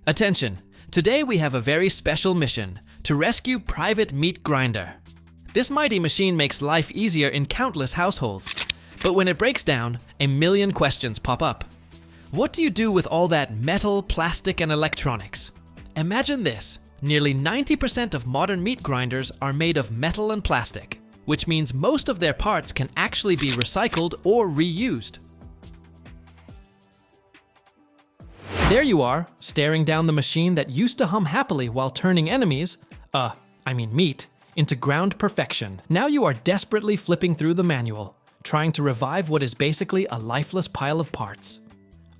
Attention! Today we have a very special mission to rescue Private Meat Grinder. This mighty machine makes life easier in countless households, but when it breaks down, a million questions pop up. What do you do with all that metal, plastic, and electronics? Imagine this: nearly 90% of modern meat grinders are made of metal and plastic, which means most of their parts can actually be recycled or reused. There you are, staring down the machine that used to hum happily while turning meat, into ground perfection. Now you are desperately flipping through the manual, trying to revive what is basically a lifeless pile of parts.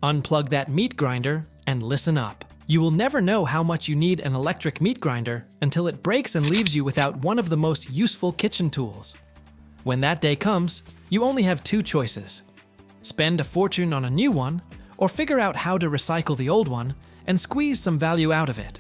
Unplug that meat grinder and listen up. You will never know how much you need an electric meat grinder until it breaks and leaves you without one of the most useful kitchen tools. When that day comes, you only have two choices: spend a fortune on a new one, or figure out how to recycle the old one and squeeze some value out of it.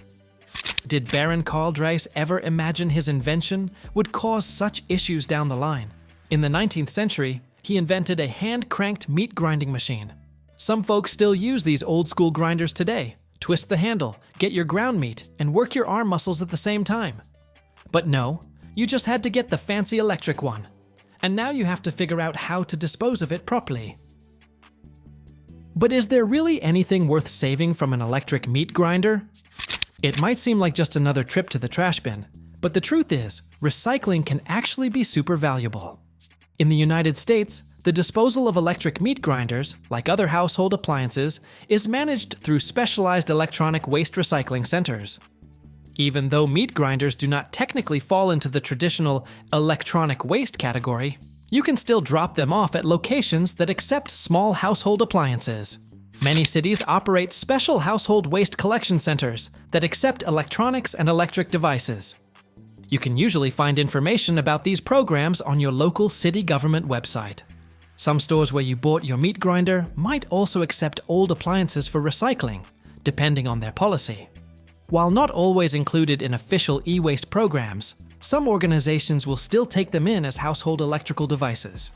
Did Baron Karl Drais ever imagine his invention would cause such issues down the line? In the 19th century, he invented a hand-cranked meat grinding machine. Some folks still use these old-school grinders today. Twist the handle, get your ground meat, and work your arm muscles at the same time. But no, you just had to get the fancy electric one. And now you have to figure out how to dispose of it properly. But is there really anything worth saving from an electric meat grinder? It might seem like just another trip to the trash bin, but the truth is, recycling can actually be super valuable. In the United States, the disposal of electric meat grinders, like other household appliances, is managed through specialized electronic waste recycling centers. Even though meat grinders do not technically fall into the traditional electronic waste category, you can still drop them off at locations that accept small household appliances. Many cities operate special household waste collection centers that accept electronics and electric devices. You can usually find information about these programs on your local city government website. Some stores where you bought your meat grinder might also accept old appliances for recycling, depending on their policy. While not always included in official e-waste programs, some organizations will still take them in as household electrical devices.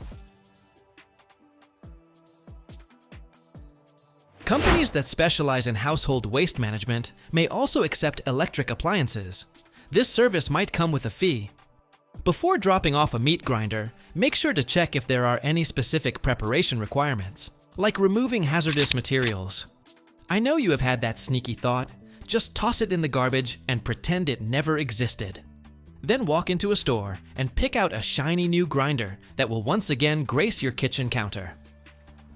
Companies that specialize in household waste management may also accept electric appliances. This service might come with a fee. Before dropping off a meat grinder, make sure to check if there are any specific preparation requirements, like removing hazardous materials. I know you have had that sneaky thought: just toss it in the garbage and pretend it never existed. Then walk into a store and pick out a shiny new grinder that will once again grace your kitchen counter.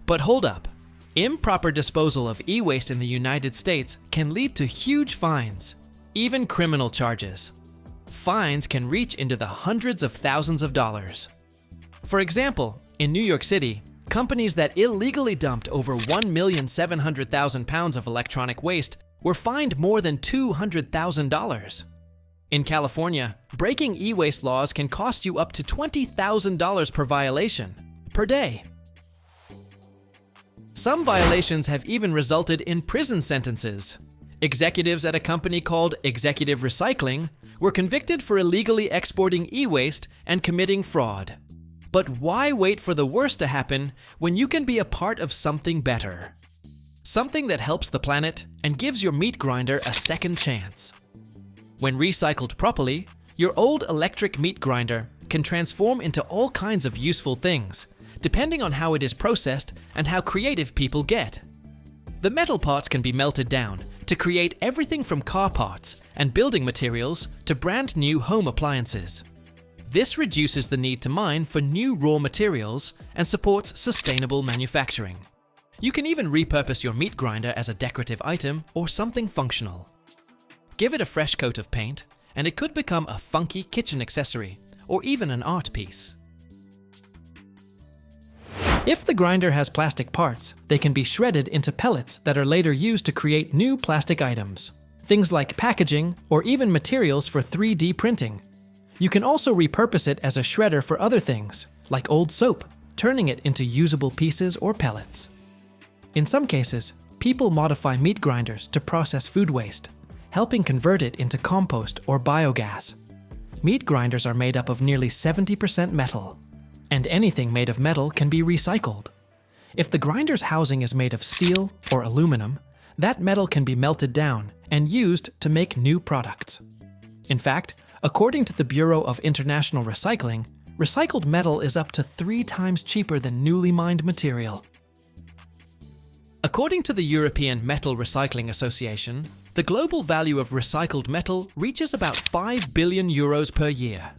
But hold up. Improper disposal of e-waste in the United States can lead to huge fines, even criminal charges. Fines can reach into the hundreds of thousands of dollars. For example, in New York City, companies that illegally dumped over 1,700,000 pounds of electronic waste were fined more than $200,000. In California, breaking e-waste laws can cost you up to $20,000 per violation, per day. Some violations have even resulted in prison sentences. Executives at a company called Executive Recycling were convicted for illegally exporting e-waste and committing fraud. But why wait for the worst to happen when you can be a part of something better? Something that helps the planet and gives your meat grinder a second chance. When recycled properly, your old electric meat grinder can transform into all kinds of useful things, depending on how it is processed and how creative people get. The metal parts can be melted down to create everything from car parts and building materials to brand new home appliances. This reduces the need to mine for new raw materials and supports sustainable manufacturing. You can even repurpose your meat grinder as a decorative item or something functional. Give it a fresh coat of paint, and it could become a funky kitchen accessory or even an art piece. If the grinder has plastic parts, they can be shredded into pellets that are later used to create new plastic items. Things like packaging or even materials for 3D printing. You can also repurpose it as a shredder for other things, like old soap, turning it into usable pieces or pellets. In some cases, people modify meat grinders to process food waste, helping convert it into compost or biogas. Meat grinders are made up of nearly 70% metal, and anything made of metal can be recycled. If the grinder's housing is made of steel or aluminum, that metal can be melted down and used to make new products. In fact, according to the Bureau of International Recycling, recycled metal is up to 3 times cheaper than newly mined material. According to the European Metal Recycling Association, the global value of recycled metal reaches about 5 billion euros per year.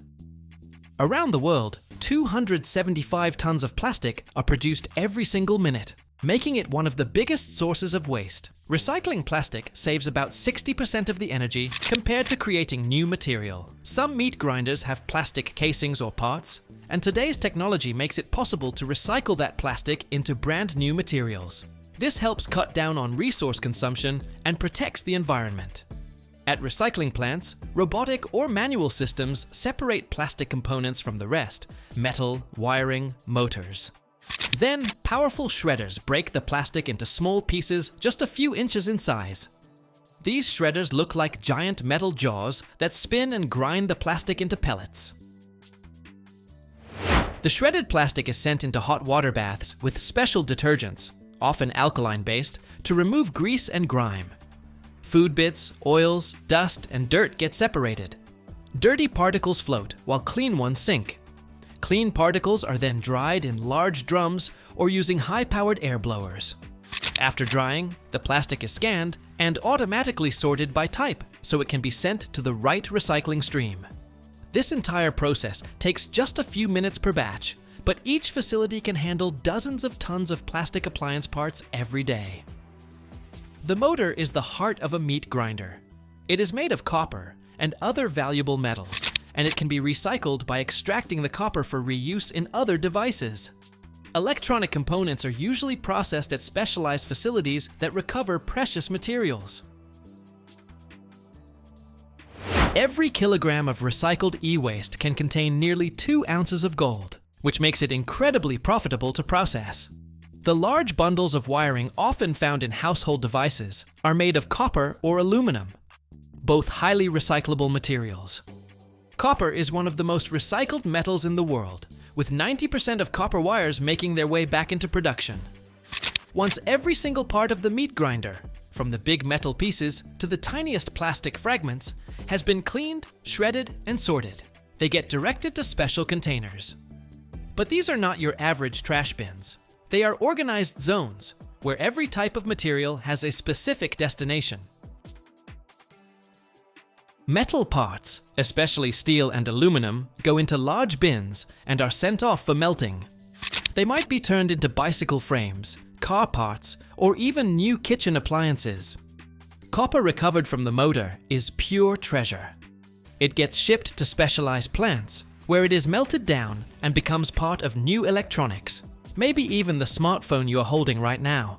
Around the world, 275 tons of plastic are produced every single minute, making it one of the biggest sources of waste. Recycling plastic saves about 60% of the energy compared to creating new material. Some meat grinders have plastic casings or parts, and today's technology makes it possible to recycle that plastic into brand new materials. This helps cut down on resource consumption and protects the environment. At recycling plants, robotic or manual systems separate plastic components from the rest: metal, wiring, motors. Then, powerful shredders break the plastic into small pieces just a few inches in size. These shredders look like giant metal jaws that spin and grind the plastic into pellets. The shredded plastic is sent into hot water baths with special detergents, often alkaline-based, to remove grease and grime. Food bits, oils, dust, and dirt get separated. Dirty particles float, while clean ones sink. Clean particles are then dried in large drums or using high-powered air blowers. After drying, the plastic is scanned and automatically sorted by type, so it can be sent to the right recycling stream. This entire process takes just a few minutes per batch, but each facility can handle dozens of tons of plastic appliance parts every day. The motor is the heart of a meat grinder. It is made of copper and other valuable metals, and it can be recycled by extracting the copper for reuse in other devices. Electronic components are usually processed at specialized facilities that recover precious materials. Every kilogram of recycled e-waste can contain nearly 2 ounces of gold, which makes it incredibly profitable to process. The large bundles of wiring often found in household devices are made of copper or aluminum, both highly recyclable materials. Copper is one of the most recycled metals in the world, with 90% of copper wires making their way back into production. Once every single part of the meat grinder, from the big metal pieces to the tiniest plastic fragments, has been cleaned, shredded, and sorted, they get directed to special containers. But these are not your average trash bins. They are organized zones, where every type of material has a specific destination. Metal parts, especially steel and aluminum, go into large bins and are sent off for melting. They might be turned into bicycle frames, car parts, or even new kitchen appliances. Copper recovered from the motor is pure treasure. It gets shipped to specialized plants, where it is melted down and becomes part of new electronics, maybe even the smartphone you are holding right now.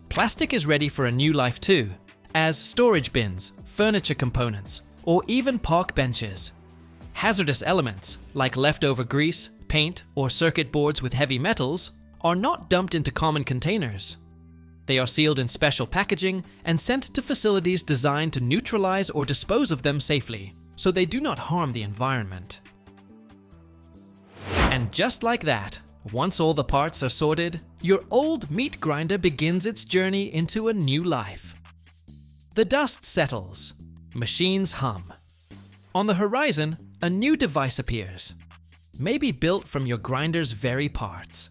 Plastic is ready for a new life too, as storage bins, furniture components, or even park benches. Hazardous elements, like leftover grease, paint, or circuit boards with heavy metals, are not dumped into common containers. They are sealed in special packaging and sent to facilities designed to neutralize or dispose of them safely, so they do not harm the environment. And just like that, once all the parts are sorted, your old meat grinder begins its journey into a new life. The dust settles. Machines hum. On the horizon, a new device appears, maybe built from your grinder's very parts.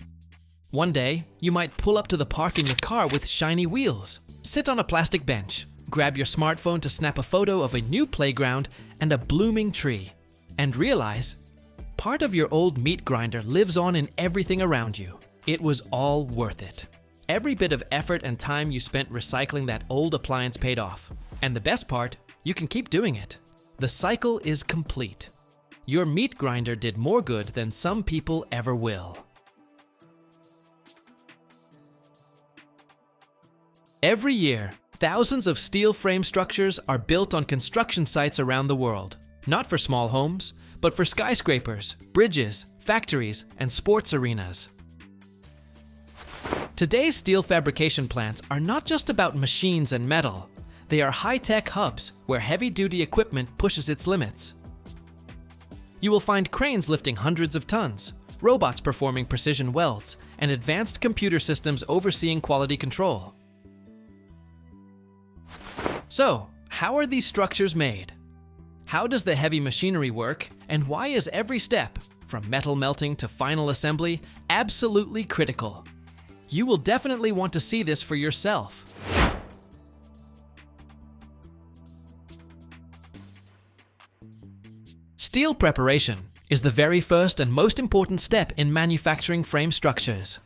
One day, you might pull up to the park in your car with shiny wheels, sit on a plastic bench, grab your smartphone to snap a photo of a new playground and a blooming tree, and realize part of your old meat grinder lives on in everything around you. It was all worth it. Every bit of effort and time you spent recycling that old appliance paid off. And the best part, you can keep doing it. The cycle is complete. Your meat grinder did more good than some people ever will. Every year, thousands of steel frame structures are built on construction sites around the world, not for small homes, but for skyscrapers, bridges, factories, and sports arenas. Today's steel fabrication plants are not just about machines and metal. They are high-tech hubs where heavy-duty equipment pushes its limits. You will find cranes lifting hundreds of tons, robots performing precision welds, and advanced computer systems overseeing quality control. So, How are these structures made? How does the heavy machinery work, and why is every step, from metal melting to final assembly, absolutely critical? You will definitely want to see this for yourself. Steel preparation is the very first and most important step in manufacturing frame structures.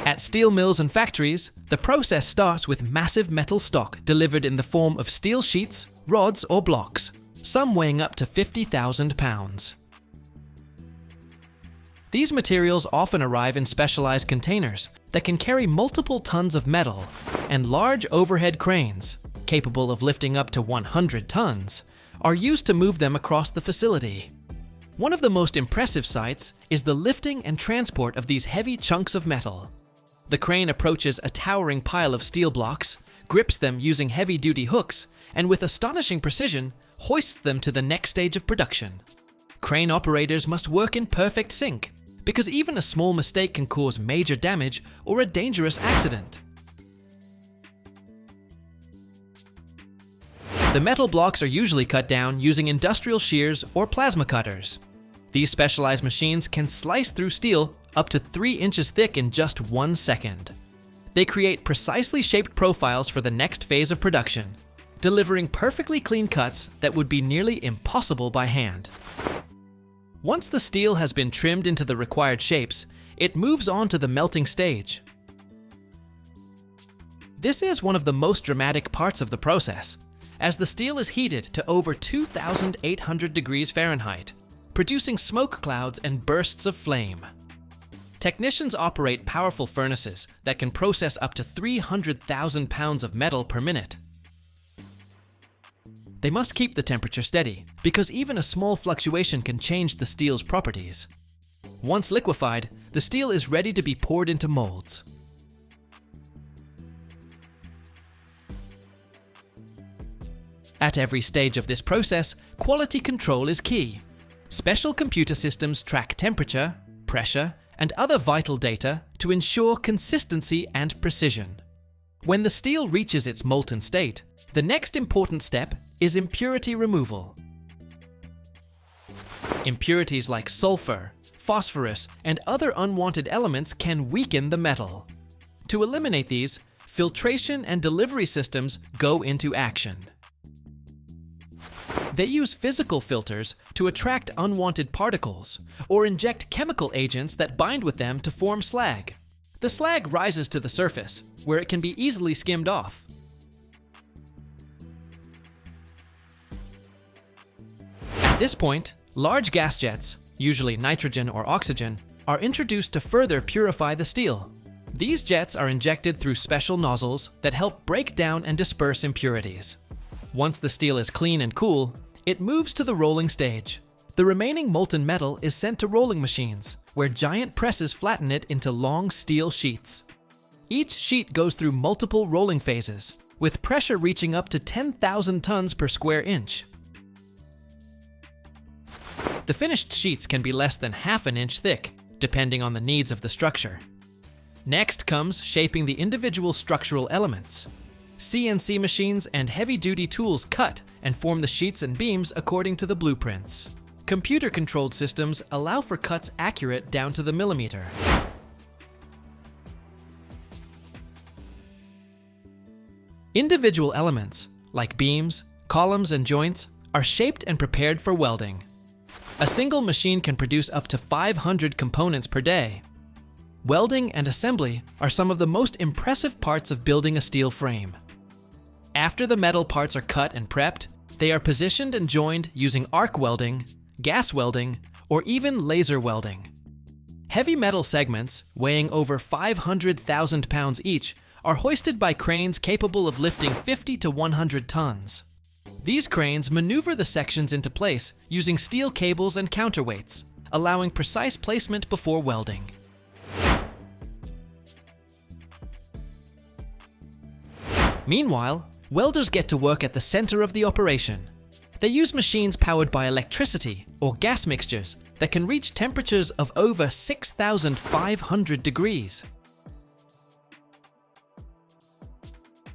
At steel mills and factories, the process starts with massive metal stock delivered in the form of steel sheets, rods, or blocks, some weighing up to 50,000 pounds. These materials often arrive in specialized containers that can carry multiple tons of metal, and large overhead cranes, capable of lifting up to 100 tons, are used to move them across the facility. One of the most impressive sights is the lifting and transport of these heavy chunks of metal. The crane approaches a towering pile of steel blocks, grips them using heavy-duty hooks, and with astonishing precision, hoists them to the next stage of production. Crane operators must work in perfect sync, because even a small mistake can cause major damage or a dangerous accident. The metal blocks are usually cut down using industrial shears or plasma cutters. These specialized machines can slice through steel up to 3 inches thick in just 1 second. They create precisely shaped profiles for the next phase of production, delivering perfectly clean cuts that would be nearly impossible by hand. Once the steel has been trimmed into the required shapes, it moves on to the melting stage. This is one of the most dramatic parts of the process, as the steel is heated to over 2,800 degrees Fahrenheit, producing smoke clouds and bursts of flame. Technicians operate powerful furnaces that can process up to 300,000 pounds of metal per minute. They must keep the temperature steady, because even a small fluctuation can change the steel's properties. Once liquefied, the steel is ready to be poured into molds. At every stage of this process, quality control is key. Special computer systems track temperature, pressure, and other vital data to ensure consistency and precision. When the steel reaches its molten state, the next important step is impurity removal. Impurities like sulfur, phosphorus, and other unwanted elements can weaken the metal. To eliminate these, filtration and delivery systems go into action. They use physical filters to attract unwanted particles, or inject chemical agents that bind with them to form slag. The slag rises to the surface, where it can be easily skimmed off. At this point, large gas jets, usually nitrogen or oxygen, are introduced to further purify the steel. These jets are injected through special nozzles that help break down and disperse impurities. Once the steel is clean and cool, it moves to the rolling stage. The remaining molten metal is sent to rolling machines, where giant presses flatten it into long steel sheets. Each sheet goes through multiple rolling phases, with pressure reaching up to 10,000 tons per square inch. The finished sheets can be less than half an inch thick, depending on the needs of the structure. Next comes shaping the individual structural elements. CNC machines and heavy-duty tools cut and form the sheets and beams according to the blueprints. Computer-controlled systems allow for cuts accurate down to the millimeter. Individual elements, like beams, columns, and joints, are shaped and prepared for welding. A single machine can produce up to 500 components per day. Welding and assembly are some of the most impressive parts of building a steel frame. After the metal parts are cut and prepped, they are positioned and joined using arc welding, gas welding, or even laser welding. Heavy metal segments, weighing over 500,000 pounds each, are hoisted by cranes capable of lifting 50 to 100 tons. These cranes maneuver the sections into place using steel cables and counterweights, allowing precise placement before welding. Meanwhile, welders get to work at the center of the operation. They use machines powered by electricity or gas mixtures that can reach temperatures of over 6,500 degrees.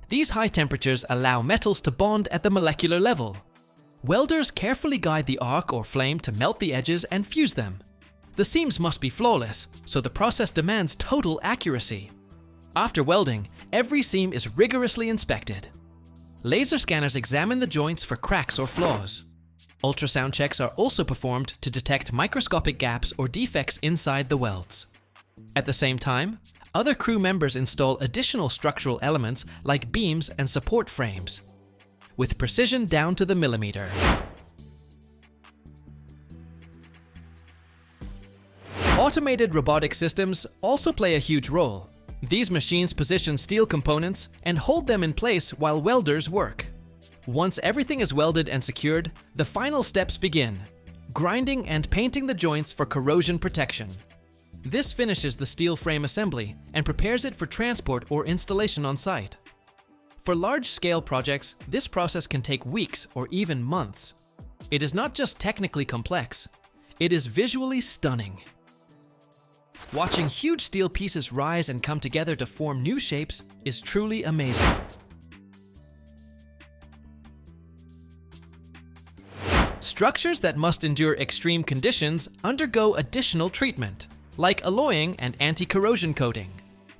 These high temperatures allow metals to bond at the molecular level. Welders carefully guide the arc or flame to melt the edges and fuse them. The seams must be flawless, so the process demands total accuracy. After welding, every seam is rigorously inspected. Laser scanners examine the joints for cracks or flaws. Ultrasound checks are also performed to detect microscopic gaps or defects inside the welds. At the same time, other crew members install additional structural elements like beams and support frames, with precision down to the millimeter. Automated robotic systems also play a huge role. These machines position steel components and hold them in place while welders work. Once everything is welded and secured, the final steps begin: grinding and painting the joints for corrosion protection. This finishes the steel frame assembly and prepares it for transport or installation on site. For large-scale projects, this process can take weeks or even months. It is not just technically complex, it is visually stunning. Watching huge steel pieces rise and come together to form new shapes is truly amazing. Structures that must endure extreme conditions undergo additional treatment, like alloying and anti-corrosion coating.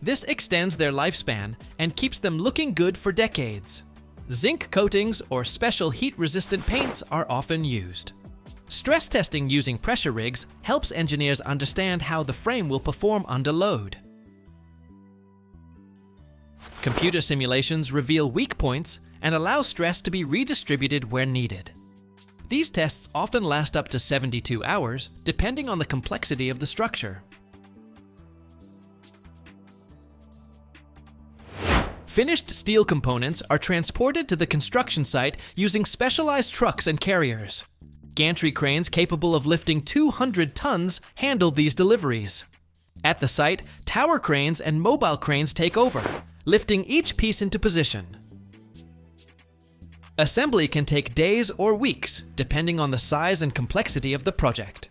This extends their lifespan and keeps them looking good for decades. Zinc coatings or special heat-resistant paints are often used. Stress testing using pressure rigs helps engineers understand how the frame will perform under load. Computer simulations reveal weak points and allow stress to be redistributed where needed. These tests often last up to 72 hours, depending on the complexity of the structure. Finished steel components are transported to the construction site using specialized trucks and carriers. Gantry cranes capable of lifting 200 tons handle these deliveries. At the site, tower cranes and mobile cranes take over, lifting each piece into position. Assembly can take days or weeks, depending on the size and complexity of the project.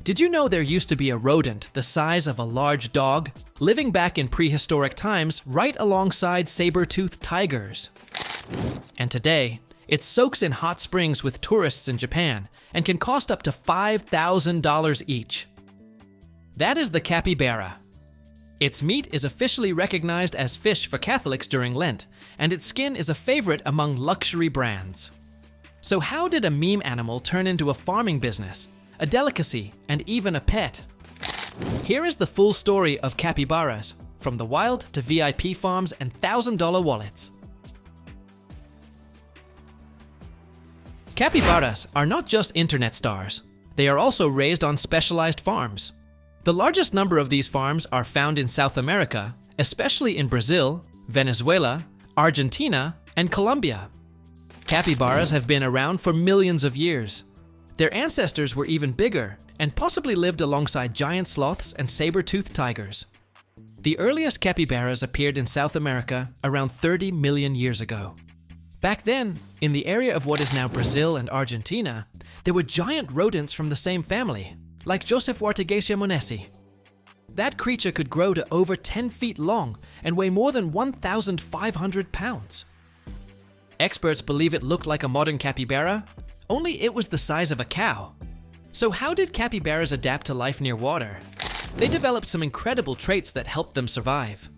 Did you know there used to be a rodent the size of a large dog, living back in prehistoric times right alongside saber-toothed tigers? And today, it soaks in hot springs with tourists in Japan and can cost up to $5,000 each. That is the capybara. Its meat is officially recognized as fish for Catholics during Lent, and its skin is a favorite among luxury brands. So how did a meme animal turn into a farming business, a delicacy, and even a pet? Here is the full story of capybaras, from the wild to VIP farms and $1,000 wallets. Capybaras are not just internet stars. They are also raised on specialized farms. The largest number of these farms are found in South America, especially in Brazil, Venezuela, Argentina, and Colombia. Capybaras have been around for millions of years. Their ancestors were even bigger and possibly lived alongside giant sloths and saber-toothed tigers. The earliest capybaras appeared in South America around 30 million years ago. Back then, in the area of what is now Brazil and Argentina, there were giant rodents from the same family, like Joseph-Wartegacia monesi. That creature could grow to over 10 feet long and weigh more than 1,500 pounds. Experts believe it looked like a modern capybara, only it was the size of a cow. So how did capybaras adapt to life near water? They developed some incredible traits that helped them survive.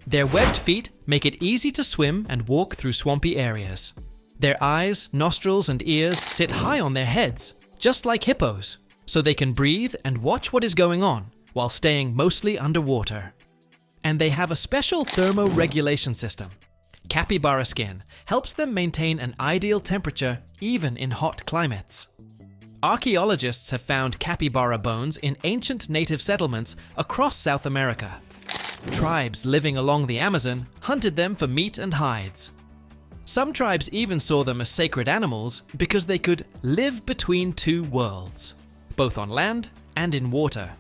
Their webbed feet make it easy to swim and walk through swampy areas. Their eyes, nostrils, and ears sit high on their heads, just like hippos, so they can breathe and watch what is going on while staying mostly underwater. And they have a special thermoregulation system. Capybara skin helps them maintain an ideal temperature even in hot climates. Archaeologists have found capybara bones in ancient native settlements across South America. Tribes living along the Amazon hunted them for meat and hides. Some tribes even saw them as sacred animals because they could live between two worlds, both on land and in water.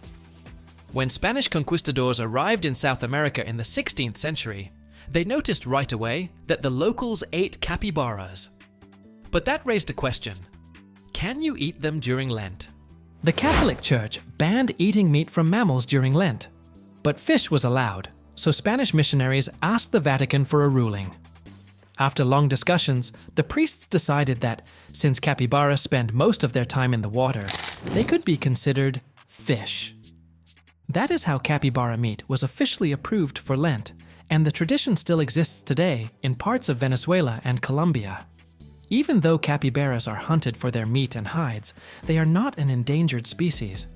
When Spanish conquistadors arrived in South America in the 16th century, they noticed right away that the locals ate capybaras. But that raised a question. Can you eat them during Lent? The Catholic Church banned eating meat from mammals during Lent, but fish was allowed, so Spanish missionaries asked the Vatican for a ruling. After long discussions, the priests decided that, since capybaras spend most of their time in the water, they could be considered fish. That is how capybara meat was officially approved for Lent, and the tradition still exists today in parts of Venezuela and Colombia. Even though capybaras are hunted for their meat and hides, they are not an endangered species.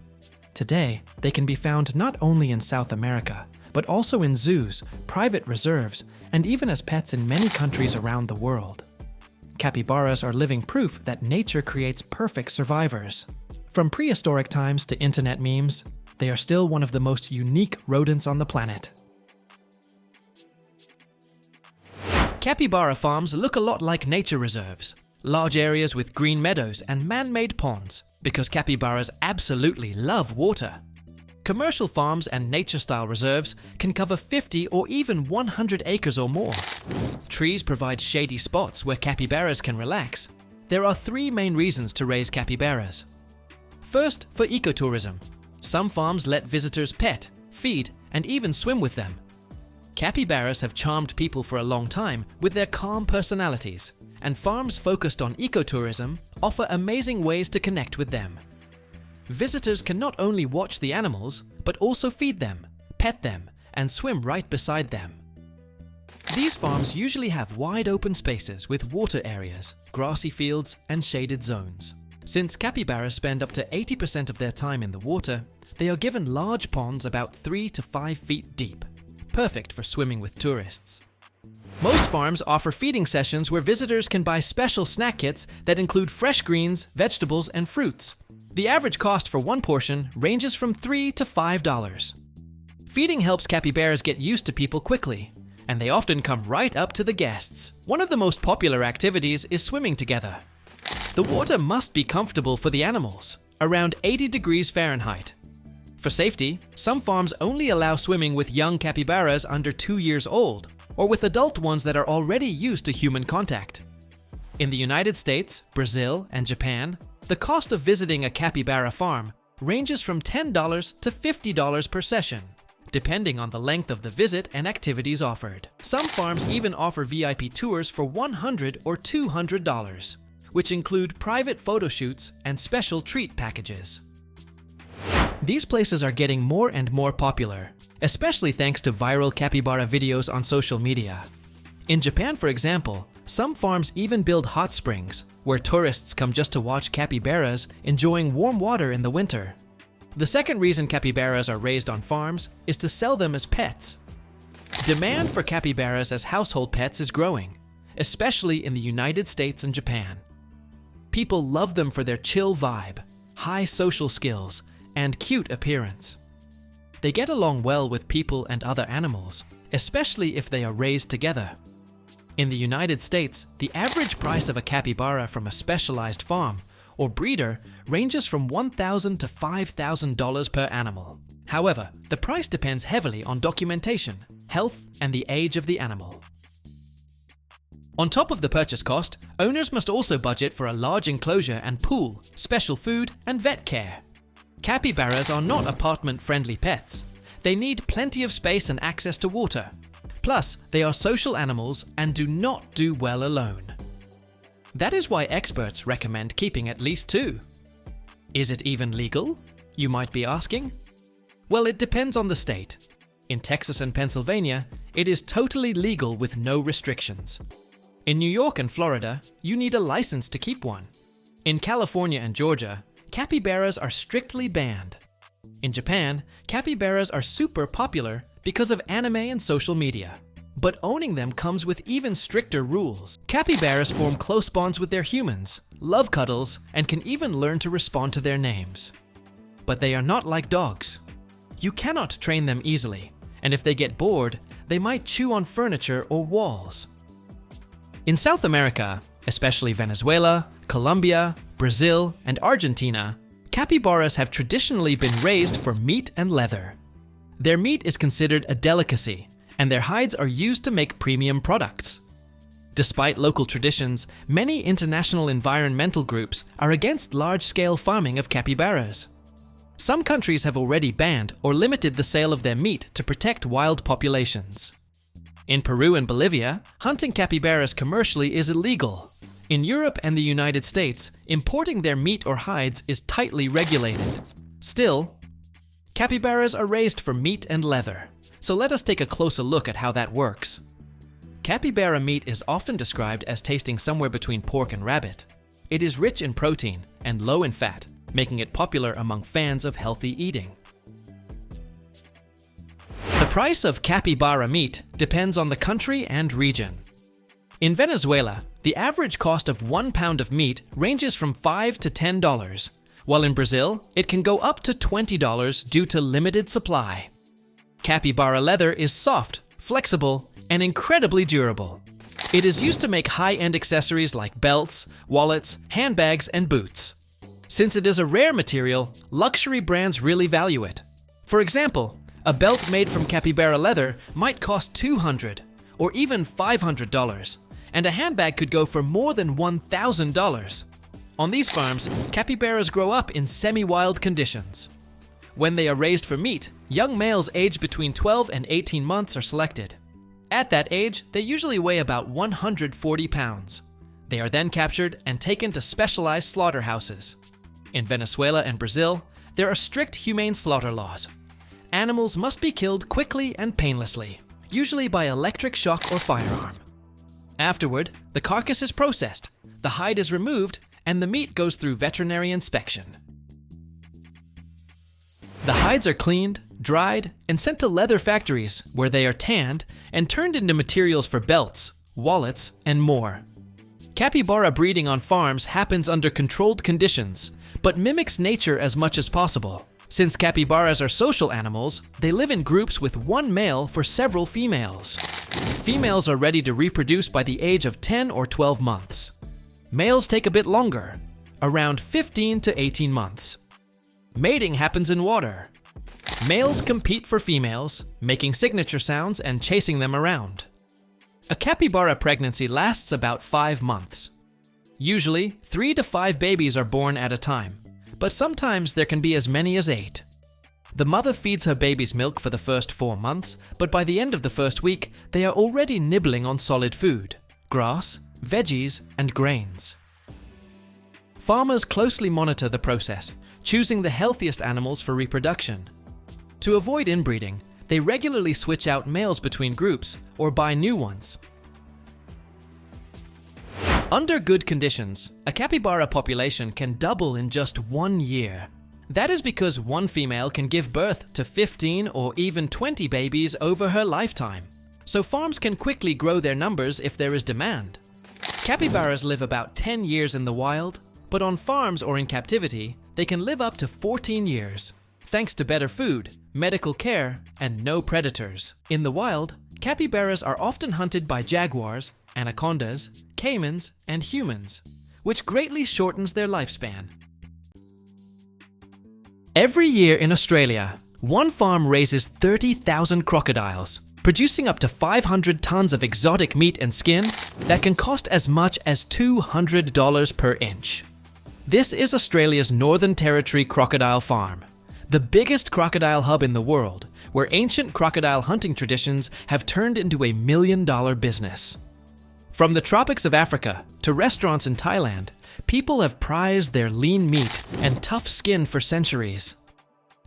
Today, they can be found not only in South America, but also in zoos, private reserves, and even as pets in many countries around the world. Capybaras are living proof that nature creates perfect survivors. From prehistoric times to internet memes, they are still one of the most unique rodents on the planet. Capybara farms look a lot like nature reserves, large areas with green meadows and man-made ponds, because capybaras absolutely love water. Commercial farms and nature-style reserves can cover 50 or even 100 acres or more. Trees provide shady spots where capybaras can relax. There are 3 main reasons to raise capybaras. First, for ecotourism. Some farms let visitors pet, feed, and even swim with them. Capybaras have charmed people for a long time with their calm personalities, and farms focused on ecotourism offer amazing ways to connect with them. Visitors can not only watch the animals, but also feed them, pet them, and swim right beside them. These farms usually have wide open spaces with water areas, grassy fields, and shaded zones. Since capybaras spend up to 80% of their time in the water, they are given large ponds about 3 to 5 feet deep, perfect for swimming with tourists. Most farms offer feeding sessions where visitors can buy special snack kits that include fresh greens, vegetables, and fruits. The average cost for one portion ranges from $3 to $5. Feeding helps capybaras get used to people quickly, and they often come right up to the guests. One of the most popular activities is swimming together. The water must be comfortable for the animals, around 80 degrees Fahrenheit. For safety, some farms only allow swimming with young capybaras under 2 years old, or with adult ones that are already used to human contact. In the United States, Brazil, and Japan, the cost of visiting a capybara farm ranges from $10 to $50 per session, depending on the length of the visit and activities offered. Some farms even offer VIP tours for $100 or $200, which include private photo shoots and special treat packages. These places are getting more and more popular, especially thanks to viral capybara videos on social media. In Japan, for example, some farms even build hot springs, where tourists come just to watch capybaras enjoying warm water in the winter. The second reason capybaras are raised on farms is to sell them as pets. Demand for capybaras as household pets is growing, especially in the United States and Japan. People love them for their chill vibe, high social skills, and cute appearance. They get along well with people and other animals, especially if they are raised together. In the United States, the average price of a capybara from a specialized farm or breeder ranges from $1,000 to $5,000 per animal. However, the price depends heavily on documentation, health, and the age of the animal. On top of the purchase cost, owners must also budget for a large enclosure and pool, special food, and vet care. Capybaras are not apartment-friendly pets. They need plenty of space and access to water. Plus, they are social animals and do not do well alone. That is why experts recommend keeping at least 2. Is it even legal? You might be asking. Well, it depends on the state. In Texas and Pennsylvania, it is totally legal with no restrictions. In New York and Florida, you need a license to keep one. In California and Georgia, capybaras are strictly banned. In Japan, capybaras are super popular because of anime and social media. But owning them comes with even stricter rules. Capybaras form close bonds with their humans, love cuddles, and can even learn to respond to their names. But they are not like dogs. You cannot train them easily, and if they get bored, they might chew on furniture or walls. In South America, especially Venezuela, Colombia, Brazil, and Argentina, capybaras have traditionally been raised for meat and leather. Their meat is considered a delicacy, and their hides are used to make premium products. Despite local traditions, many international environmental groups are against large-scale farming of capybaras. Some countries have already banned or limited the sale of their meat to protect wild populations. In Peru and Bolivia, hunting capybaras commercially is illegal. In Europe and the United States, importing their meat or hides is tightly regulated. Still, capybaras are raised for meat and leather, so let us take a closer look at how that works. Capybara meat is often described as tasting somewhere between pork and rabbit. It is rich in protein and low in fat, making it popular among fans of healthy eating. The price of capybara meat depends on the country and region. In Venezuela, the average cost of 1 pound of meat ranges from $5 to $10, while in Brazil, it can go up to $20 due to limited supply. Capybara leather is soft, flexible, and incredibly durable. It is used to make high-end accessories like belts, wallets, handbags, and boots. Since it is a rare material, luxury brands really value it. For example, a belt made from capybara leather might cost $200 or even $500, and a handbag could go for more than $1,000. On these farms, capybaras grow up in semi-wild conditions. When they are raised for meat, young males aged between 12 and 18 months are selected. At that age, they usually weigh about 140 pounds. They are then captured and taken to specialized slaughterhouses. In Venezuela and Brazil, there are strict humane slaughter laws. Animals must be killed quickly and painlessly, usually by electric shock or firearm. Afterward, the carcass is processed, the hide is removed, and the meat goes through veterinary inspection. The hides are cleaned, dried, and sent to leather factories where they are tanned and turned into materials for belts, wallets, and more. Capybara breeding on farms happens under controlled conditions, but mimics nature as much as possible. Since capybaras are social animals, they live in groups with one male for several females. Females are ready to reproduce by the age of 10 or 12 months. Males take a bit longer, around 15 to 18 months. Mating happens in water. Males compete for females, making signature sounds and chasing them around. A capybara pregnancy lasts about 5 months. Usually, 3 to 5 babies are born at a time, but sometimes there can be as many as 8. The mother feeds her baby's milk for the first 4 months, but by the end of the first week, they are already nibbling on solid food, grass, veggies, and grains. Farmers closely monitor the process, choosing the healthiest animals for reproduction. To avoid inbreeding, they regularly switch out males between groups or buy new ones. Under good conditions, a capybara population can double in just 1 year. That is because one female can give birth to 15 or even 20 babies over her lifetime. So farms can quickly grow their numbers if there is demand. Capybaras live about 10 years in the wild, but on farms or in captivity, they can live up to 14 years, thanks to better food, medical care, and no predators. In the wild, capybaras are often hunted by jaguars, anacondas, caimans, and humans, which greatly shortens their lifespan. Every year in Australia, one farm raises 30,000 crocodiles, producing up to 500 tons of exotic meat and skin that can cost as much as $200 per inch. This is Australia's Northern Territory Crocodile Farm, the biggest crocodile hub in the world, where ancient crocodile hunting traditions have turned into a $1 million business. From the tropics of Africa to restaurants in Thailand, people have prized their lean meat and tough skin for centuries.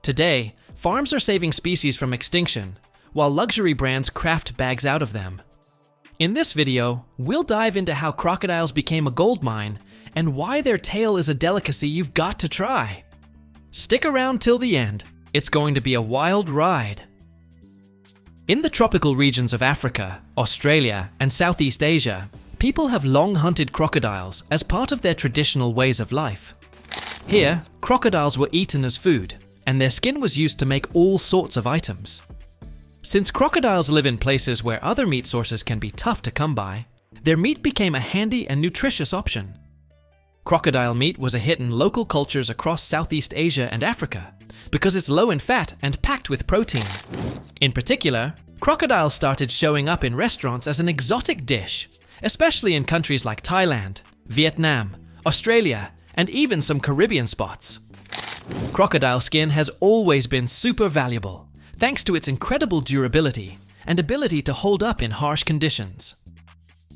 Today, farms are saving species from extinction, while luxury brands craft bags out of them. In this video, we'll dive into how crocodiles became a gold mine and why their tail is a delicacy you've got to try. Stick around till the end. It's going to be a wild ride. In the tropical regions of Africa, Australia, and Southeast Asia, people have long hunted crocodiles as part of their traditional ways of life. Here, crocodiles were eaten as food, and their skin was used to make all sorts of items. Since crocodiles live in places where other meat sources can be tough to come by, their meat became a handy and nutritious option. Crocodile meat was a hit in local cultures across Southeast Asia and Africa because it's low in fat and packed with protein. In particular, crocodile started showing up in restaurants as an exotic dish, especially in countries like Thailand, Vietnam, Australia, and even some Caribbean spots. Crocodile skin has always been super valuable, thanks to its incredible durability and ability to hold up in harsh conditions.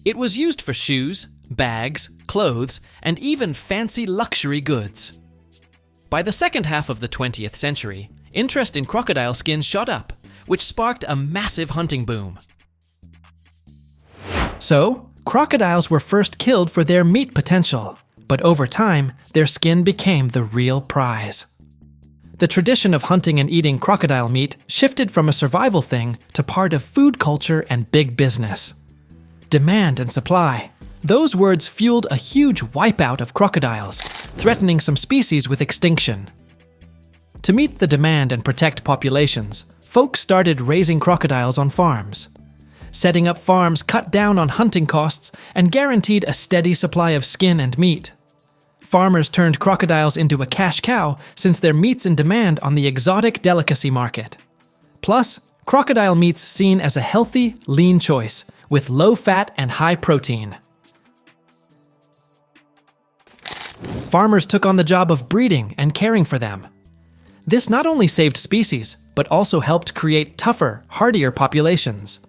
It was used for shoes, bags, clothes, and even fancy luxury goods. By the second half of the 20th century, interest in crocodile skin shot up, which sparked a massive hunting boom. So, crocodiles were first killed for their meat potential, but over time, their skin became the real prize. The tradition of hunting and eating crocodile meat shifted from a survival thing to part of food culture and big business. Demand and supply. Those words fueled a huge wipeout of crocodiles, threatening some species with extinction. To meet the demand and protect populations, folks started raising crocodiles on farms. Setting up farms cut down on hunting costs and guaranteed a steady supply of skin and meat. Farmers turned crocodiles into a cash cow since their meat's in demand on the exotic delicacy market. Plus, crocodile meat's seen as a healthy, lean choice with low fat and high protein. Farmers took on the job of breeding and caring for them. This not only saved species, but also helped create tougher, hardier populations.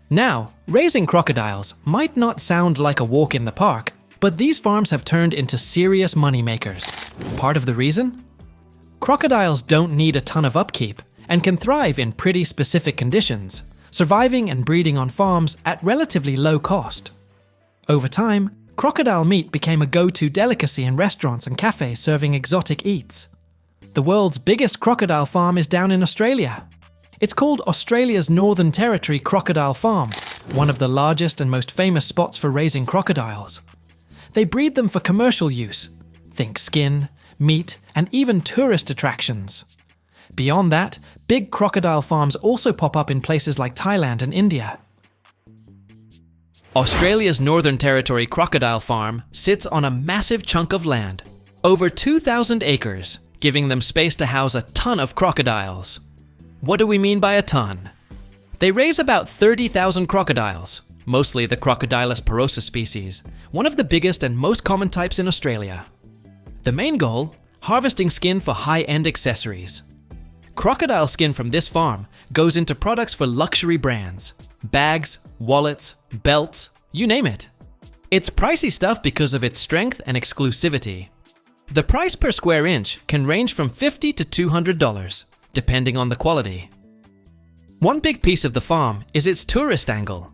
Now, raising crocodiles might not sound like a walk in the park, but these farms have turned into serious moneymakers. Part of the reason? Crocodiles don't need a ton of upkeep and can thrive in pretty specific conditions, surviving and breeding on farms at relatively low cost. Over time, crocodile meat became a go-to delicacy in restaurants and cafes serving exotic eats. The world's biggest crocodile farm is down in Australia. It's called Australia's Northern Territory Crocodile Farm, one of the largest and most famous spots for raising crocodiles. They breed them for commercial use. Think skin, meat, and even tourist attractions. Beyond that, big crocodile farms also pop up in places like Thailand and India. Australia's Northern Territory Crocodile Farm sits on a massive chunk of land, over 2,000 acres, giving them space to house a ton of crocodiles. What do we mean by a ton? They raise about 30,000 crocodiles, mostly the Crocodilus porosus species, one of the biggest and most common types in Australia. The main goal? Harvesting skin for high-end accessories. Crocodile skin from this farm goes into products for luxury brands. Bags, wallets, belts, you name it. It's pricey stuff because of its strength and exclusivity. The price per square inch can range from $50 to $200, depending on the quality. One big piece of the farm is its tourist angle.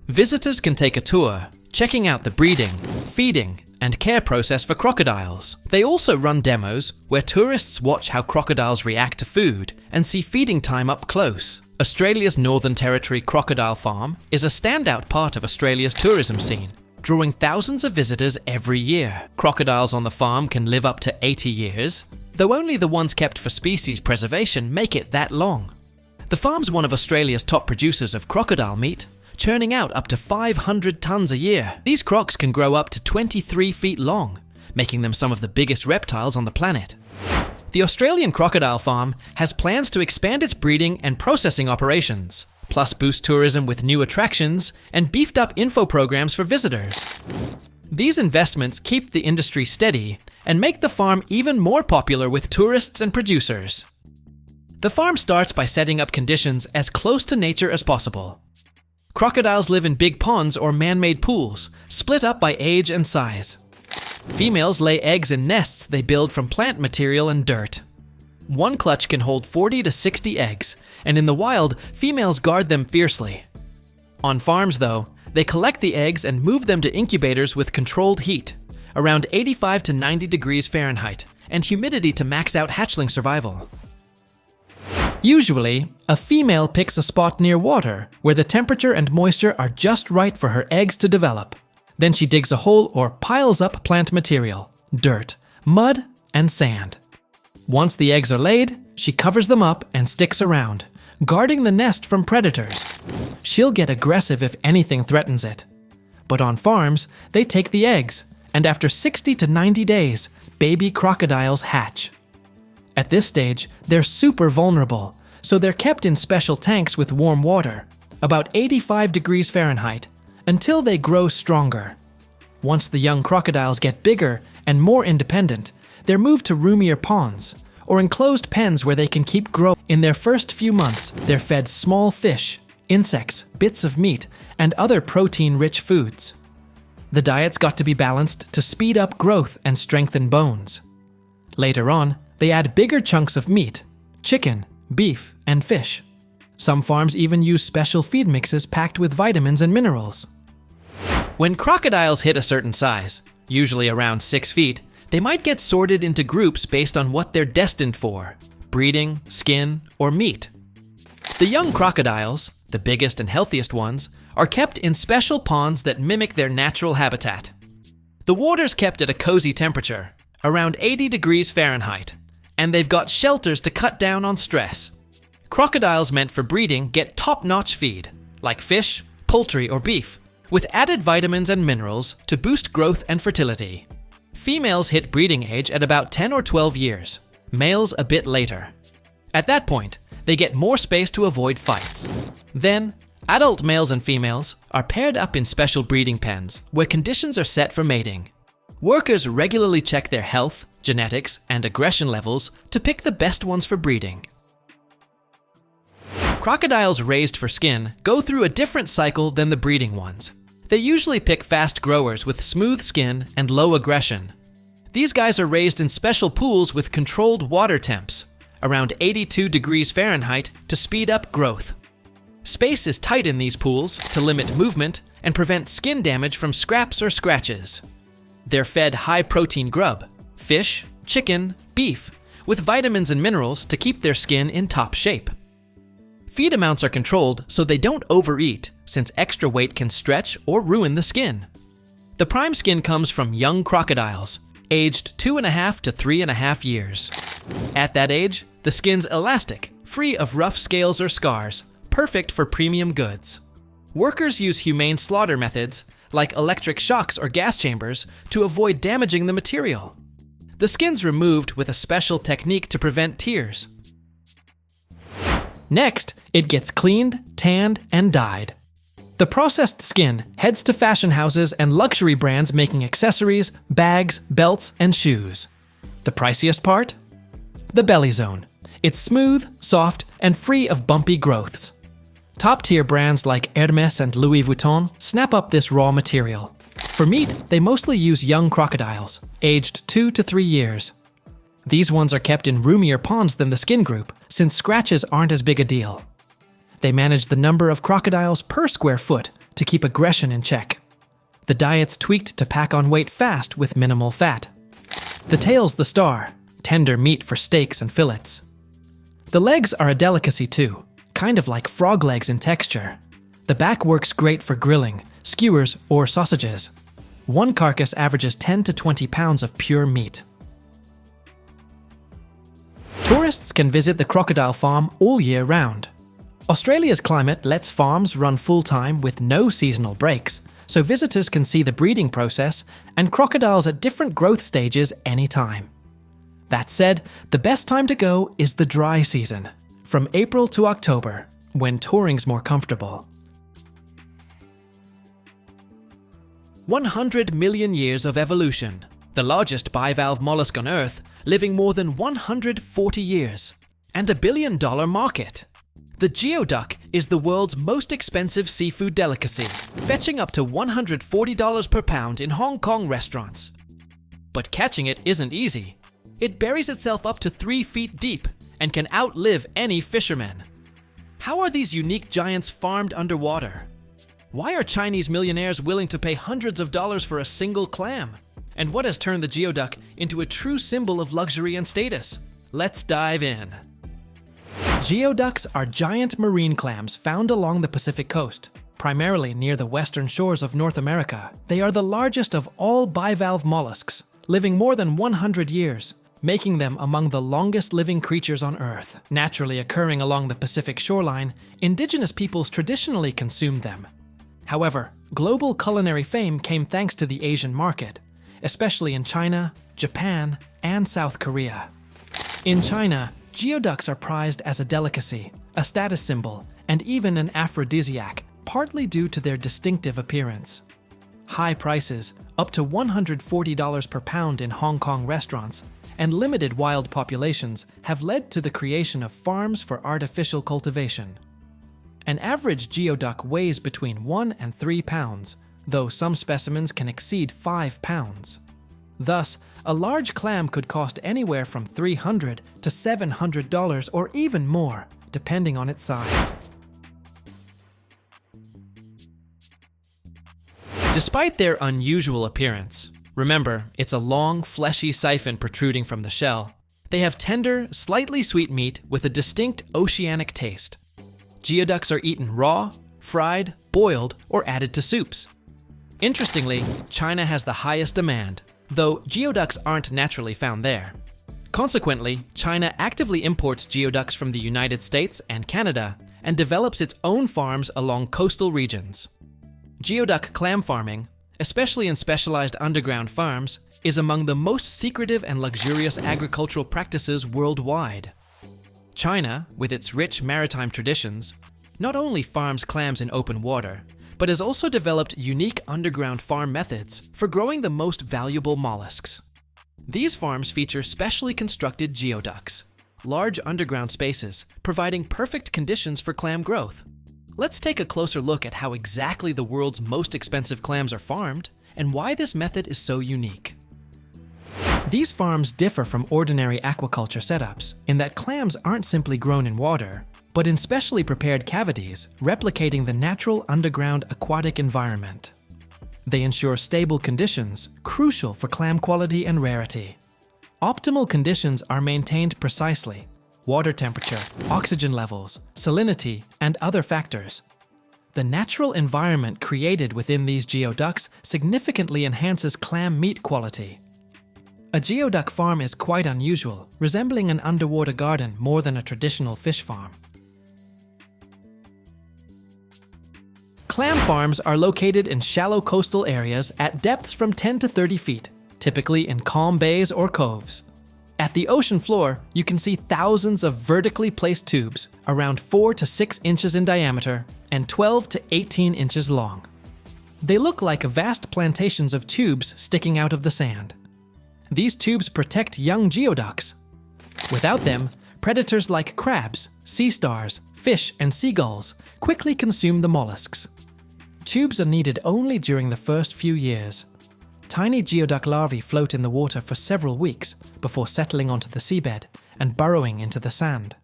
Visitors can take a tour, checking out the breeding, feeding, and care process for crocodiles. They also run demos where tourists watch how crocodiles react to food and see feeding time up close. Australia's Northern Territory Crocodile Farm is a standout part of Australia's tourism scene, drawing thousands of visitors every year. Crocodiles on the farm can live up to 80 years, though only the ones kept for species preservation make it that long. The farm's one of Australia's top producers of crocodile meat, churning out up to 500 tons a year. These crocs can grow up to 23 feet long, making them some of the biggest reptiles on the planet. The Australian Crocodile Farm has plans to expand its breeding and processing operations, plus boost tourism with new attractions and beefed up info programs for visitors. These investments keep the industry steady and make the farm even more popular with tourists and producers. The farm starts by setting up conditions as close to nature as possible. Crocodiles live in big ponds or man-made pools, split up by age and size. Females lay eggs in nests they build from plant material and dirt. One clutch can hold 40 to 60 eggs, and in the wild, females guard them fiercely. On farms, though, they collect the eggs and move them to incubators with controlled heat, around 85 to 90 degrees Fahrenheit, and humidity to max out hatchling survival. Usually, a female picks a spot near water where the temperature and moisture are just right for her eggs to develop. Then she digs a hole or piles up plant material, dirt, mud, and sand. Once the eggs are laid, she covers them up and sticks around, guarding the nest from predators. She'll get aggressive if anything threatens it. But on farms, they take the eggs, and after 60 to 90 days, baby crocodiles hatch. At this stage, they're super vulnerable, so they're kept in special tanks with warm water, about 85 degrees Fahrenheit, until they grow stronger. Once the young crocodiles get bigger and more independent, they're moved to roomier ponds, or enclosed pens where they can keep growing. In their first few months, they're fed small fish, insects, bits of meat, and other protein-rich foods. The diet's got to be balanced to speed up growth and strengthen bones. Later on, they add bigger chunks of meat, chicken, beef, and fish. Some farms even use special feed mixes packed with vitamins and minerals. When crocodiles hit a certain size, usually around 6 feet, they might get sorted into groups based on what they're destined for: breeding, skin, or meat. The young crocodiles, the biggest and healthiest ones, are kept in special ponds that mimic their natural habitat. The water's kept at a cozy temperature, around 80 degrees Fahrenheit, and they've got shelters to cut down on stress. Crocodiles meant for breeding get top-notch feed, like fish, poultry, or beef, with added vitamins and minerals to boost growth and fertility. Females hit breeding age at about 10 or 12 years, males a bit later. At that point, they get more space to avoid fights. Then, adult males and females are paired up in special breeding pens where conditions are set for mating. Workers regularly check their health, genetics, and aggression levels to pick the best ones for breeding. Crocodiles raised for skin go through a different cycle than the breeding ones. They usually pick fast growers with smooth skin and low aggression. These guys are raised in special pools with controlled water temps, around 82 degrees Fahrenheit, to speed up growth. Space is tight in these pools to limit movement and prevent skin damage from scraps or scratches. They're fed high-protein grub, fish, chicken, beef, with vitamins and minerals to keep their skin in top shape. Feed amounts are controlled so they don't overeat, since extra weight can stretch or ruin the skin. The prime skin comes from young crocodiles, aged 2.5 to 3.5 years. At that age, the skin's elastic, free of rough scales or scars, perfect for premium goods. Workers use humane slaughter methods, like electric shocks or gas chambers, to avoid damaging the material. The skin's removed with a special technique to prevent tears. Next, it gets cleaned, tanned, and dyed. The processed skin heads to fashion houses and luxury brands making accessories, bags, belts, and shoes. The priciest part? The belly zone. It's smooth, soft, and free of bumpy growths. Top-tier brands like Hermes and Louis Vuitton snap up this raw material. For meat, they mostly use young crocodiles, aged 2 to 3 years. These ones are kept in roomier ponds than the skin group, since scratches aren't as big a deal. They manage the number of crocodiles per square foot to keep aggression in check. The diet's tweaked to pack on weight fast with minimal fat. The tail's the star, tender meat for steaks and fillets. The legs are a delicacy too, kind of like frog legs in texture. The back works great for grilling, skewers, or sausages. One carcass averages 10 to 20 pounds of pure meat. Tourists can visit the crocodile farm all year round. Australia's climate lets farms run full-time with no seasonal breaks, so visitors can see the breeding process and crocodiles at different growth stages anytime. That said, the best time to go is the dry season, from April to October, when touring's more comfortable. 100 million years of evolution. The largest bivalve mollusk on Earth, living more than 140 years. And $1 billion market. The Geoduck is the world's most expensive seafood delicacy, fetching up to $140 per pound in Hong Kong restaurants. But catching it isn't easy. It buries itself up to 3 feet deep and can outlive any fisherman. How are these unique giants farmed underwater? Why are Chinese millionaires willing to pay hundreds of dollars for a single clam? And what has turned the Geoduck into a true symbol of luxury and status? Let's dive in. Geoducks are giant marine clams found along the Pacific coast, primarily near the western shores of North America. They are the largest of all bivalve mollusks, living more than 100 years, making them among the longest living creatures on Earth. Naturally occurring along the Pacific shoreline, indigenous peoples traditionally consumed them. However, global culinary fame came thanks to the Asian market, especially in China, Japan, and South Korea. In China, geoducks are prized as a delicacy, a status symbol, and even an aphrodisiac, partly due to their distinctive appearance. High prices, up to $140 per pound in Hong Kong restaurants, and limited wild populations have led to the creation of farms for artificial cultivation. An average geoduck weighs between 1 and 3 pounds, though some specimens can exceed 5 pounds. Thus, a large clam could cost anywhere from $300 to $700 or even more, depending on its size. Despite their unusual appearance, remember, it's a long, fleshy siphon protruding from the shell, they have tender, slightly sweet meat with a distinct oceanic taste. Geoducks are eaten raw, fried, boiled, or added to soups. Interestingly, China has the highest demand, though geoducks aren't naturally found there. Consequently, China actively imports geoducks from the United States and Canada and develops its own farms along coastal regions. Geoduck clam farming, especially in specialized underground farms, is among the most secretive and luxurious agricultural practices worldwide. China, with its rich maritime traditions, not only farms clams in open water, but has also developed unique underground farm methods for growing the most valuable mollusks. These farms feature specially constructed geoducks, large underground spaces providing perfect conditions for clam growth. Let's take a closer look at how exactly the world's most expensive clams are farmed and why this method is so unique. These farms differ from ordinary aquaculture setups in that clams aren't simply grown in water, but in specially prepared cavities replicating the natural underground aquatic environment. They ensure stable conditions, crucial for clam quality and rarity. Optimal conditions are maintained precisely: water temperature, oxygen levels, salinity, and other factors. The natural environment created within these geoducks significantly enhances clam meat quality. A geoduck farm is quite unusual, resembling an underwater garden more than a traditional fish farm. Clam farms are located in shallow coastal areas at depths from 10 to 30 feet, typically in calm bays or coves. At the ocean floor, you can see thousands of vertically placed tubes, around 4 to 6 inches in diameter and 12 to 18 inches long. They look like vast plantations of tubes sticking out of the sand. These tubes protect young geoducks. Without them, predators like crabs, sea stars, fish, and seagulls quickly consume the mollusks. Tubes are needed only during the first few years. Tiny geoduck larvae float in the water for several weeks before settling onto the seabed and burrowing into the sand.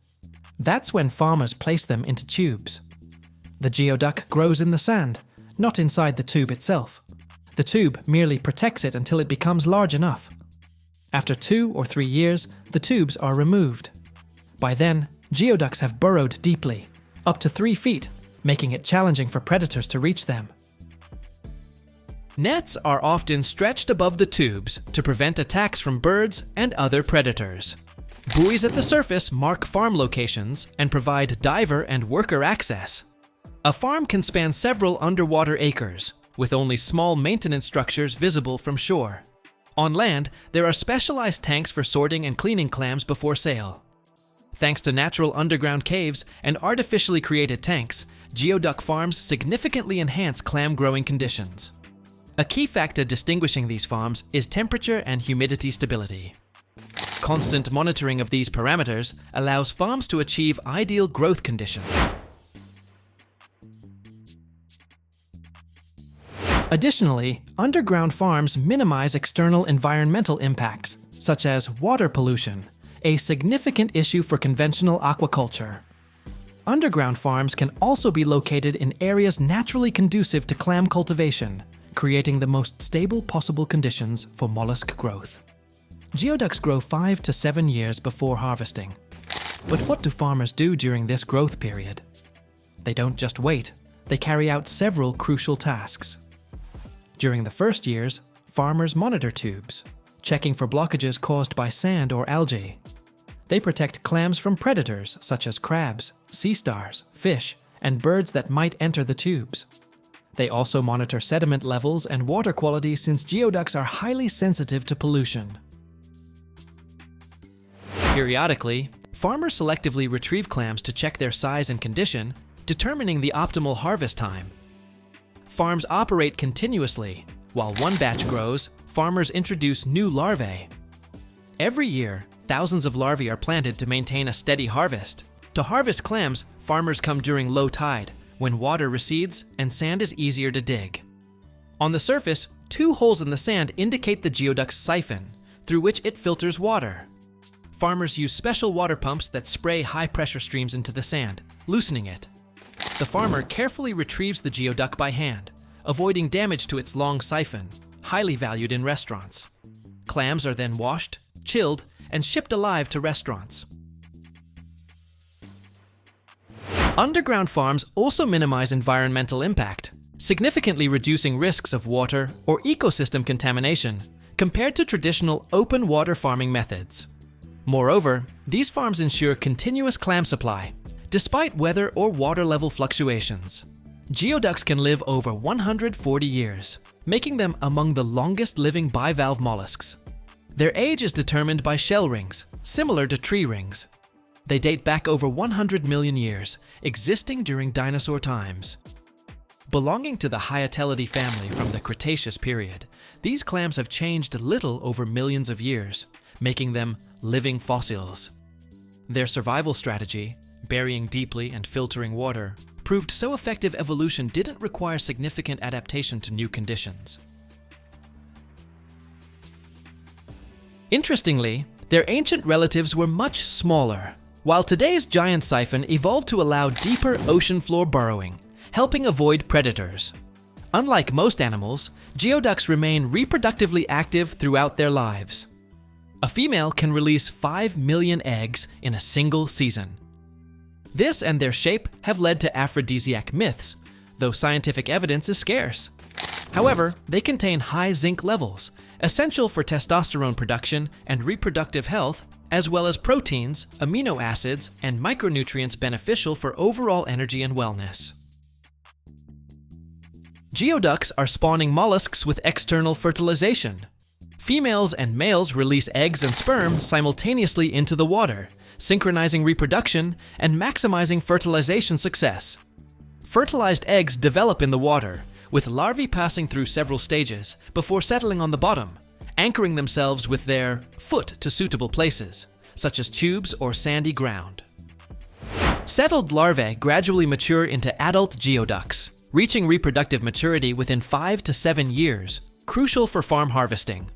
That's when farmers place them into tubes. The geoduck grows in the sand, not inside the tube itself. The tube merely protects it until it becomes large enough. After 2 or 3 years, the tubes are removed. By then, geoducks have burrowed deeply, up to 3 feet, making it challenging for predators to reach them. Nets are often stretched above the tubes to prevent attacks from birds and other predators. Buoys at the surface mark farm locations and provide diver and worker access. A farm can span several underwater acres, with only small maintenance structures visible from shore. On land, there are specialized tanks for sorting and cleaning clams before sale. Thanks to natural underground caves and artificially created tanks, geoduck farms significantly enhance clam growing conditions. A key factor distinguishing these farms is temperature and humidity stability. Constant monitoring of these parameters allows farms to achieve ideal growth conditions. Additionally, underground farms minimize external environmental impacts, such as water pollution, a significant issue for conventional aquaculture. Underground farms can also be located in areas naturally conducive to clam cultivation, creating the most stable possible conditions for mollusk growth. Geoducks grow 5 to 7 years before harvesting. But what do farmers do during this growth period? They don't just wait, they carry out several crucial tasks. During the first years, farmers monitor tubes, checking for blockages caused by sand or algae. They protect clams from predators such as crabs, sea stars, fish, and birds that might enter the tubes. They also monitor sediment levels and water quality since geoducks are highly sensitive to pollution. Periodically, farmers selectively retrieve clams to check their size and condition determining the optimal harvest time. Farms operate continuously. While one batch grows, farmers introduce new larvae. Every year, thousands of larvae are planted to maintain a steady harvest. To harvest clams, farmers come during low tide, when water recedes and sand is easier to dig. On the surface, 2 holes in the sand indicate the geoduck's siphon, through which it filters water. Farmers use special water pumps that spray high-pressure streams into the sand, loosening it. The farmer carefully retrieves the geoduck by hand, avoiding damage to its long siphon, highly valued in restaurants. Clams are then washed, chilled, and shipped alive to restaurants. Underground farms also minimize environmental impact, significantly reducing risks of water or ecosystem contamination compared to traditional open water farming methods. Moreover, these farms ensure continuous clam supply, despite weather or water level fluctuations. Geoducks can live over 140 years, making them among the longest living bivalve mollusks. Their age is determined by shell rings, similar to tree rings. They date back over 100 million years, existing during dinosaur times. Belonging to the Hyatelidae family from the Cretaceous period, these clams have changed little over millions of years, making them living fossils. Their survival strategy, burying deeply and filtering water, proved so effective evolution didn't require significant adaptation to new conditions. Interestingly, their ancient relatives were much smaller, while today's giant siphon evolved to allow deeper ocean floor burrowing, helping avoid predators. Unlike most animals, geoducks remain reproductively active throughout their lives. A female can release 5 million eggs in a single season. This and their shape have led to aphrodisiac myths, though scientific evidence is scarce. However, they contain high zinc levels, essential for testosterone production and reproductive health, as well as proteins, amino acids, and micronutrients beneficial for overall energy and wellness. Geoducks are spawning mollusks with external fertilization. Females and males release eggs and sperm simultaneously into the water, synchronizing reproduction and maximizing fertilization success. Fertilized eggs develop in the water, with larvae passing through several stages before settling on the bottom, anchoring themselves with their foot to suitable places, such as tubes or sandy ground. Settled larvae gradually mature into adult geoducks, reaching reproductive maturity within 5 to 7 years, crucial for farm harvesting.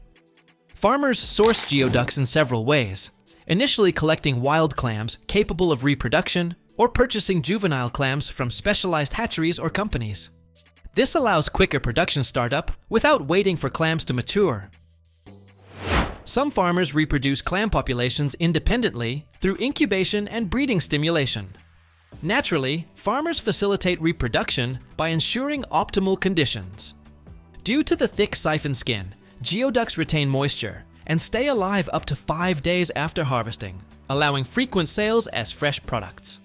Farmers source geoducks in several ways, initially collecting wild clams capable of reproduction or purchasing juvenile clams from specialized hatcheries or companies. This allows quicker production startup without waiting for clams to mature. Some farmers reproduce clam populations independently through incubation and breeding stimulation. Naturally, farmers facilitate reproduction by ensuring optimal conditions. Due to the thick siphon skin, geoducks retain moisture and stay alive up to 5 days after harvesting, allowing frequent sales as fresh products.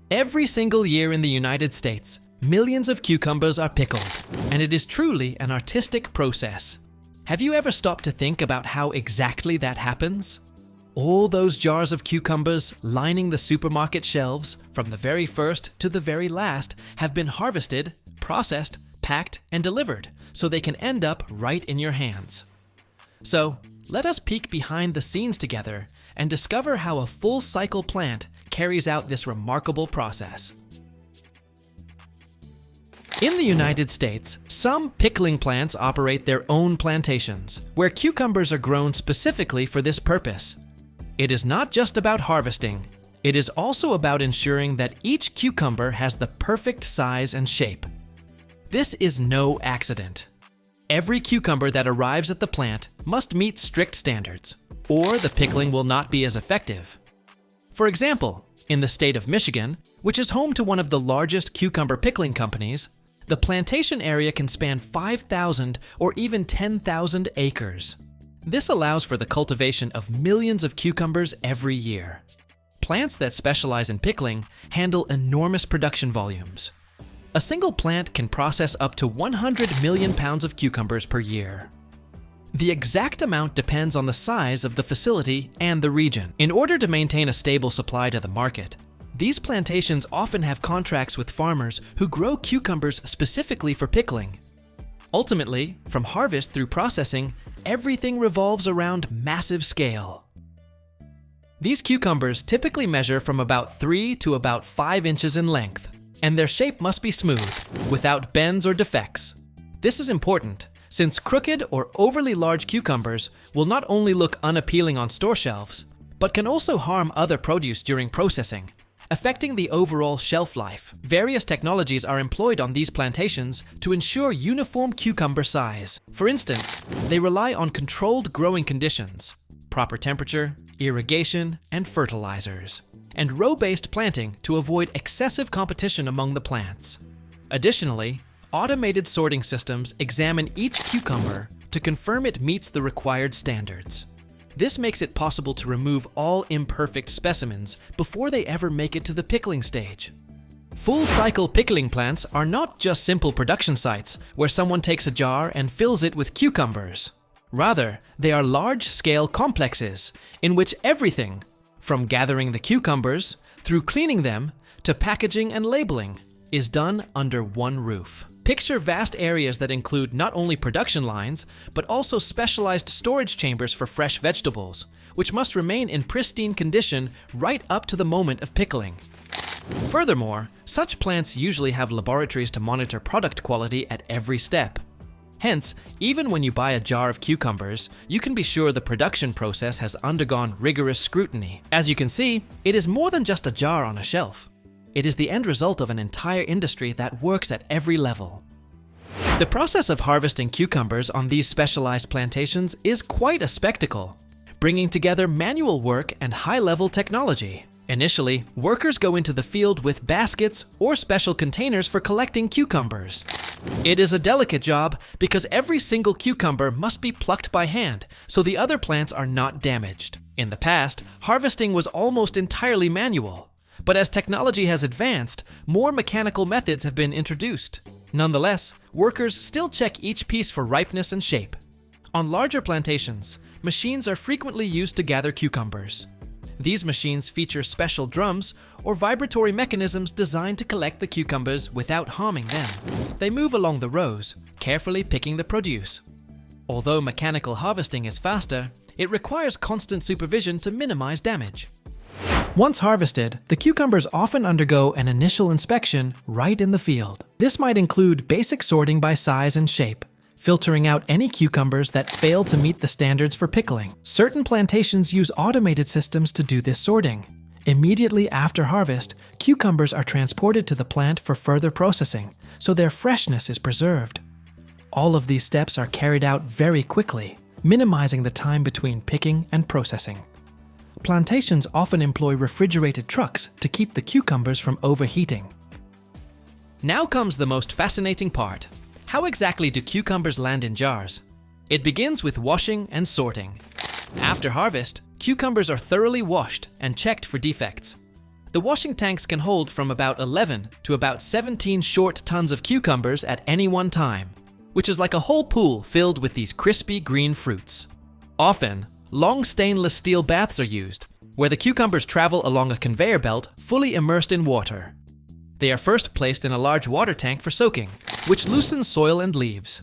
Every single year in the United States, millions of cucumbers are pickled, and it is truly an artistic process. Have you ever stopped to think about how exactly that happens? All those jars of cucumbers lining the supermarket shelves, from the very first to the very last, have been harvested, processed, packed, and delivered, so they can end up right in your hands. So, let us peek behind the scenes together and discover how a full-cycle plant carries out this remarkable process. In the United States, some pickling plants operate their own plantations, where cucumbers are grown specifically for this purpose. It is not just about harvesting, it is also about ensuring that each cucumber has the perfect size and shape. This is no accident. Every cucumber that arrives at the plant must meet strict standards, or the pickling will not be as effective. For example, in the state of Michigan, which is home to one of the largest cucumber pickling companies, the plantation area can span 5,000 or even 10,000 acres. This allows for the cultivation of millions of cucumbers every year. Plants that specialize in pickling handle enormous production volumes. A single plant can process up to 100 million pounds of cucumbers per year. The exact amount depends on the size of the facility and the region. In order to maintain a stable supply to the market, these plantations often have contracts with farmers who grow cucumbers specifically for pickling. Ultimately, from harvest through processing, everything revolves around massive scale. These cucumbers typically measure from about 3 to about 5 inches in length, and their shape must be smooth, without bends or defects. This is important, since crooked or overly large cucumbers will not only look unappealing on store shelves, but can also harm other produce during processing, affecting the overall shelf life. Various technologies are employed on these plantations to ensure uniform cucumber size. For instance, they rely on controlled growing conditions, proper temperature, irrigation, and fertilizers, and row-based planting to avoid excessive competition among the plants. Additionally, automated sorting systems examine each cucumber to confirm it meets the required standards. This makes it possible to remove all imperfect specimens before they ever make it to the pickling stage. Full-cycle pickling plants are not just simple production sites where someone takes a jar and fills it with cucumbers. Rather, they are large-scale complexes in which everything, from gathering the cucumbers, through cleaning them, to packaging and labeling, is done under one roof. Picture vast areas that include not only production lines, but also specialized storage chambers for fresh vegetables, which must remain in pristine condition right up to the moment of pickling. Furthermore, such plants usually have laboratories to monitor product quality at every step. Hence, even when you buy a jar of cucumbers, you can be sure the production process has undergone rigorous scrutiny. As you can see, it is more than just a jar on a shelf. It is the end result of an entire industry that works at every level. The process of harvesting cucumbers on these specialized plantations is quite a spectacle, bringing together manual work and high-level technology. Initially, workers go into the field with baskets or special containers for collecting cucumbers. It is a delicate job because every single cucumber must be plucked by hand so the other plants are not damaged. In the past, harvesting was almost entirely manual. But as technology has advanced, more mechanical methods have been introduced. Nonetheless, workers still check each piece for ripeness and shape. On larger plantations, machines are frequently used to gather cucumbers. These machines feature special drums or vibratory mechanisms designed to collect the cucumbers without harming them. They move along the rows, carefully picking the produce. Although mechanical harvesting is faster, it requires constant supervision to minimize damage. Once harvested, the cucumbers often undergo an initial inspection right in the field. This might include basic sorting by size and shape, filtering out any cucumbers that fail to meet the standards for pickling. Certain plantations use automated systems to do this sorting. Immediately after harvest, cucumbers are transported to the plant for further processing, so their freshness is preserved. All of these steps are carried out very quickly, minimizing the time between picking and processing. Plantations often employ refrigerated trucks to keep the cucumbers from overheating. Now comes the most fascinating part. How exactly do cucumbers land in jars? It begins with washing and sorting. After harvest, cucumbers are thoroughly washed and checked for defects. The washing tanks can hold from about 11 to about 17 short tons of cucumbers at any one time, which is like a whole pool filled with these crispy green fruits. Often, long stainless steel baths are used, where the cucumbers travel along a conveyor belt fully immersed in water. They are first placed in a large water tank for soaking, which loosens soil and leaves.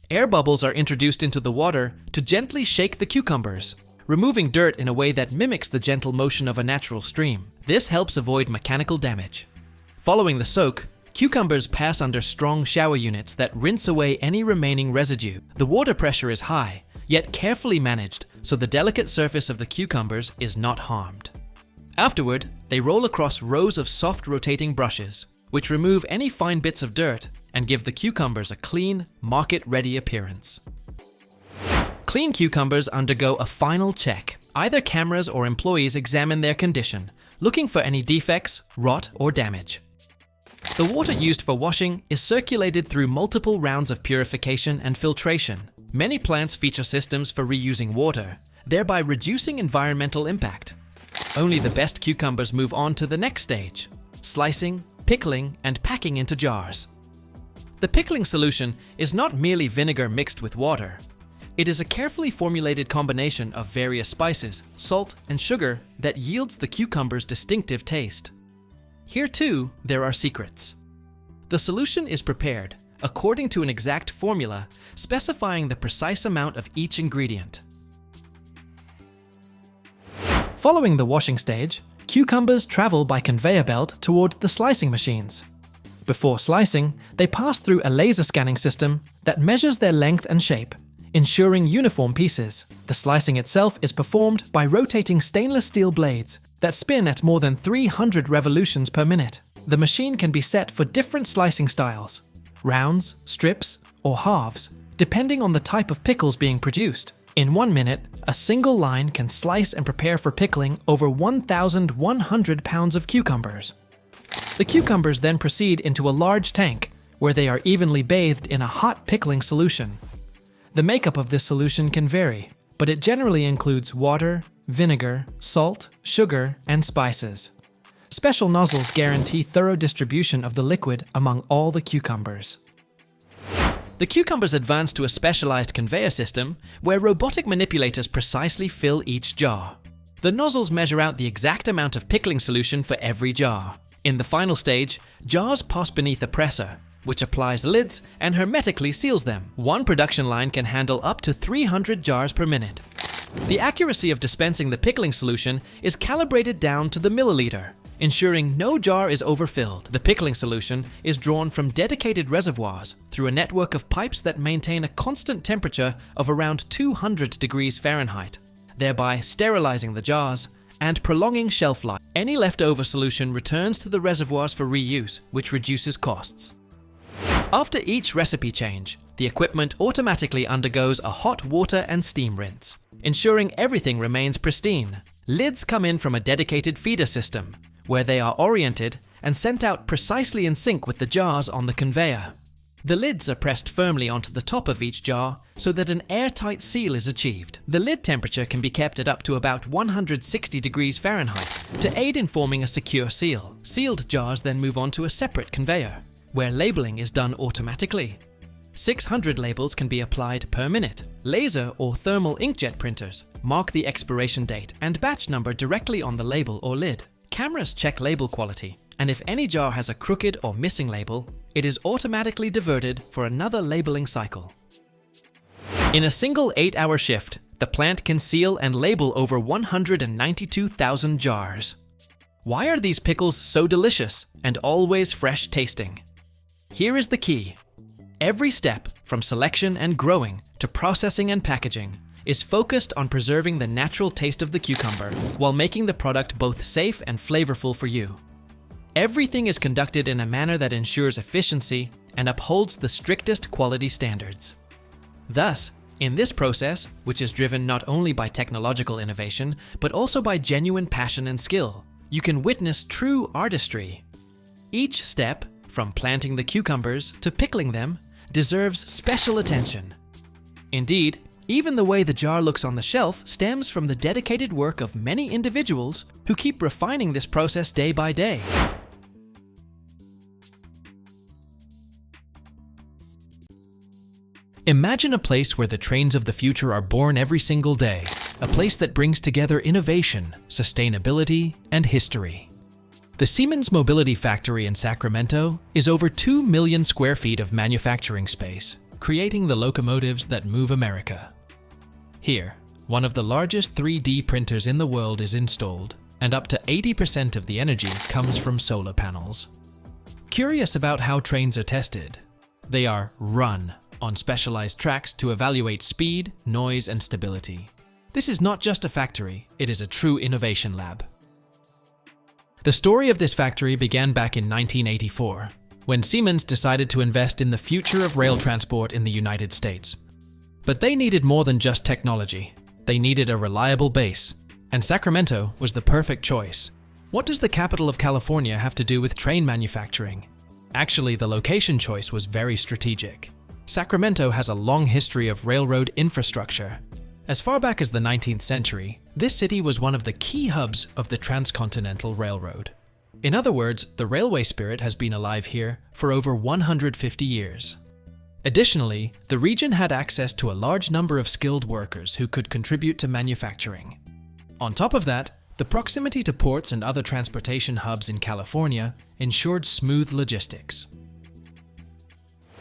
Air bubbles are introduced into the water to gently shake the cucumbers, removing dirt in a way that mimics the gentle motion of a natural stream. This helps avoid mechanical damage. Following the soak, cucumbers pass under strong shower units that rinse away any remaining residue. The water pressure is high, yet carefully managed so the delicate surface of the cucumbers is not harmed. Afterward, they roll across rows of soft rotating brushes, which remove any fine bits of dirt and give the cucumbers a clean, market-ready appearance. Clean cucumbers undergo a final check. Either cameras or employees examine their condition, looking for any defects, rot, or damage. The water used for washing is circulated through multiple rounds of purification and filtration. Many plants feature systems for reusing water, thereby reducing environmental impact. Only the best cucumbers move on to the next stage: slicing, pickling, and packing into jars. The pickling solution is not merely vinegar mixed with water. It is a carefully formulated combination of various spices, salt, and sugar that yields the cucumber's distinctive taste. Here too, there are secrets. The solution is prepared according to an exact formula specifying the precise amount of each ingredient. Following the washing stage, cucumbers travel by conveyor belt toward the slicing machines. Before slicing, they pass through a laser scanning system that measures their length and shape, ensuring uniform pieces. The slicing itself is performed by rotating stainless steel blades that spin at more than 300 revolutions per minute. The machine can be set for different slicing styles, rounds, strips, or halves, depending on the type of pickles being produced. In 1 minute, a single line can slice and prepare for pickling over 1,100 pounds of cucumbers. The cucumbers then proceed into a large tank, where they are evenly bathed in a hot pickling solution. The makeup of this solution can vary, but it generally includes water, vinegar, salt, sugar, and spices. Special nozzles guarantee thorough distribution of the liquid among all the cucumbers. The cucumbers advance to a specialized conveyor system where robotic manipulators precisely fill each jar. The nozzles measure out the exact amount of pickling solution for every jar. In the final stage, jars pass beneath a presser, which applies lids and hermetically seals them. One production line can handle up to 300 jars per minute. The accuracy of dispensing the pickling solution is calibrated down to the milliliter, ensuring no jar is overfilled. The pickling solution is drawn from dedicated reservoirs through a network of pipes that maintain a constant temperature of around 200 degrees Fahrenheit, thereby sterilizing the jars and prolonging shelf life. Any leftover solution returns to the reservoirs for reuse, which reduces costs. After each recipe change, the equipment automatically undergoes a hot water and steam rinse, ensuring everything remains pristine. Lids come in from a dedicated feeder system, where they are oriented and sent out precisely in sync with the jars on the conveyor. The lids are pressed firmly onto the top of each jar so that an airtight seal is achieved. The lid temperature can be kept at up to about 160 degrees Fahrenheit to aid in forming a secure seal. Sealed jars then move on to a separate conveyor, where labeling is done automatically. 600 labels can be applied per minute. Laser or thermal inkjet printers mark the expiration date and batch number directly on the label or lid. Cameras check label quality, and if any jar has a crooked or missing label, it is automatically diverted for another labeling cycle. In a single 8-hour shift, the plant can seal and label over 192,000 jars. Why are these pickles so delicious and always fresh tasting? Here is the key. Every step, from selection and growing to processing and packaging, is focused on preserving the natural taste of the cucumber while making the product both safe and flavorful for you. Everything is conducted in a manner that ensures efficiency and upholds the strictest quality standards. Thus, in this process, which is driven not only by technological innovation, but also by genuine passion and skill, you can witness true artistry. Each step, from planting the cucumbers to pickling them, deserves special attention. Indeed, even the way the jar looks on the shelf stems from the dedicated work of many individuals who keep refining this process day by day. Imagine a place where the trains of the future are born every single day, a place that brings together innovation, sustainability, and history. The Siemens Mobility Factory in Sacramento is over 2 million square feet of manufacturing space, creating the locomotives that move America. Here, one of the largest 3D printers in the world is installed, and up to 80% of the energy comes from solar panels. Curious about how trains are tested? They are run on specialized tracks to evaluate speed, noise, and stability. This is not just a factory, it is a true innovation lab. The story of this factory began back in 1984, when Siemens decided to invest in the future of rail transport in the United States. But they needed more than just technology. They needed a reliable base, and Sacramento was the perfect choice. What does the capital of California have to do with train manufacturing? Actually, the location choice was very strategic. Sacramento has a long history of railroad infrastructure. As far back as the 19th century, this city was one of the key hubs of the Transcontinental Railroad. In other words, the railway spirit has been alive here for over 150 years. Additionally, the region had access to a large number of skilled workers who could contribute to manufacturing. On top of that, the proximity to ports and other transportation hubs in California ensured smooth logistics.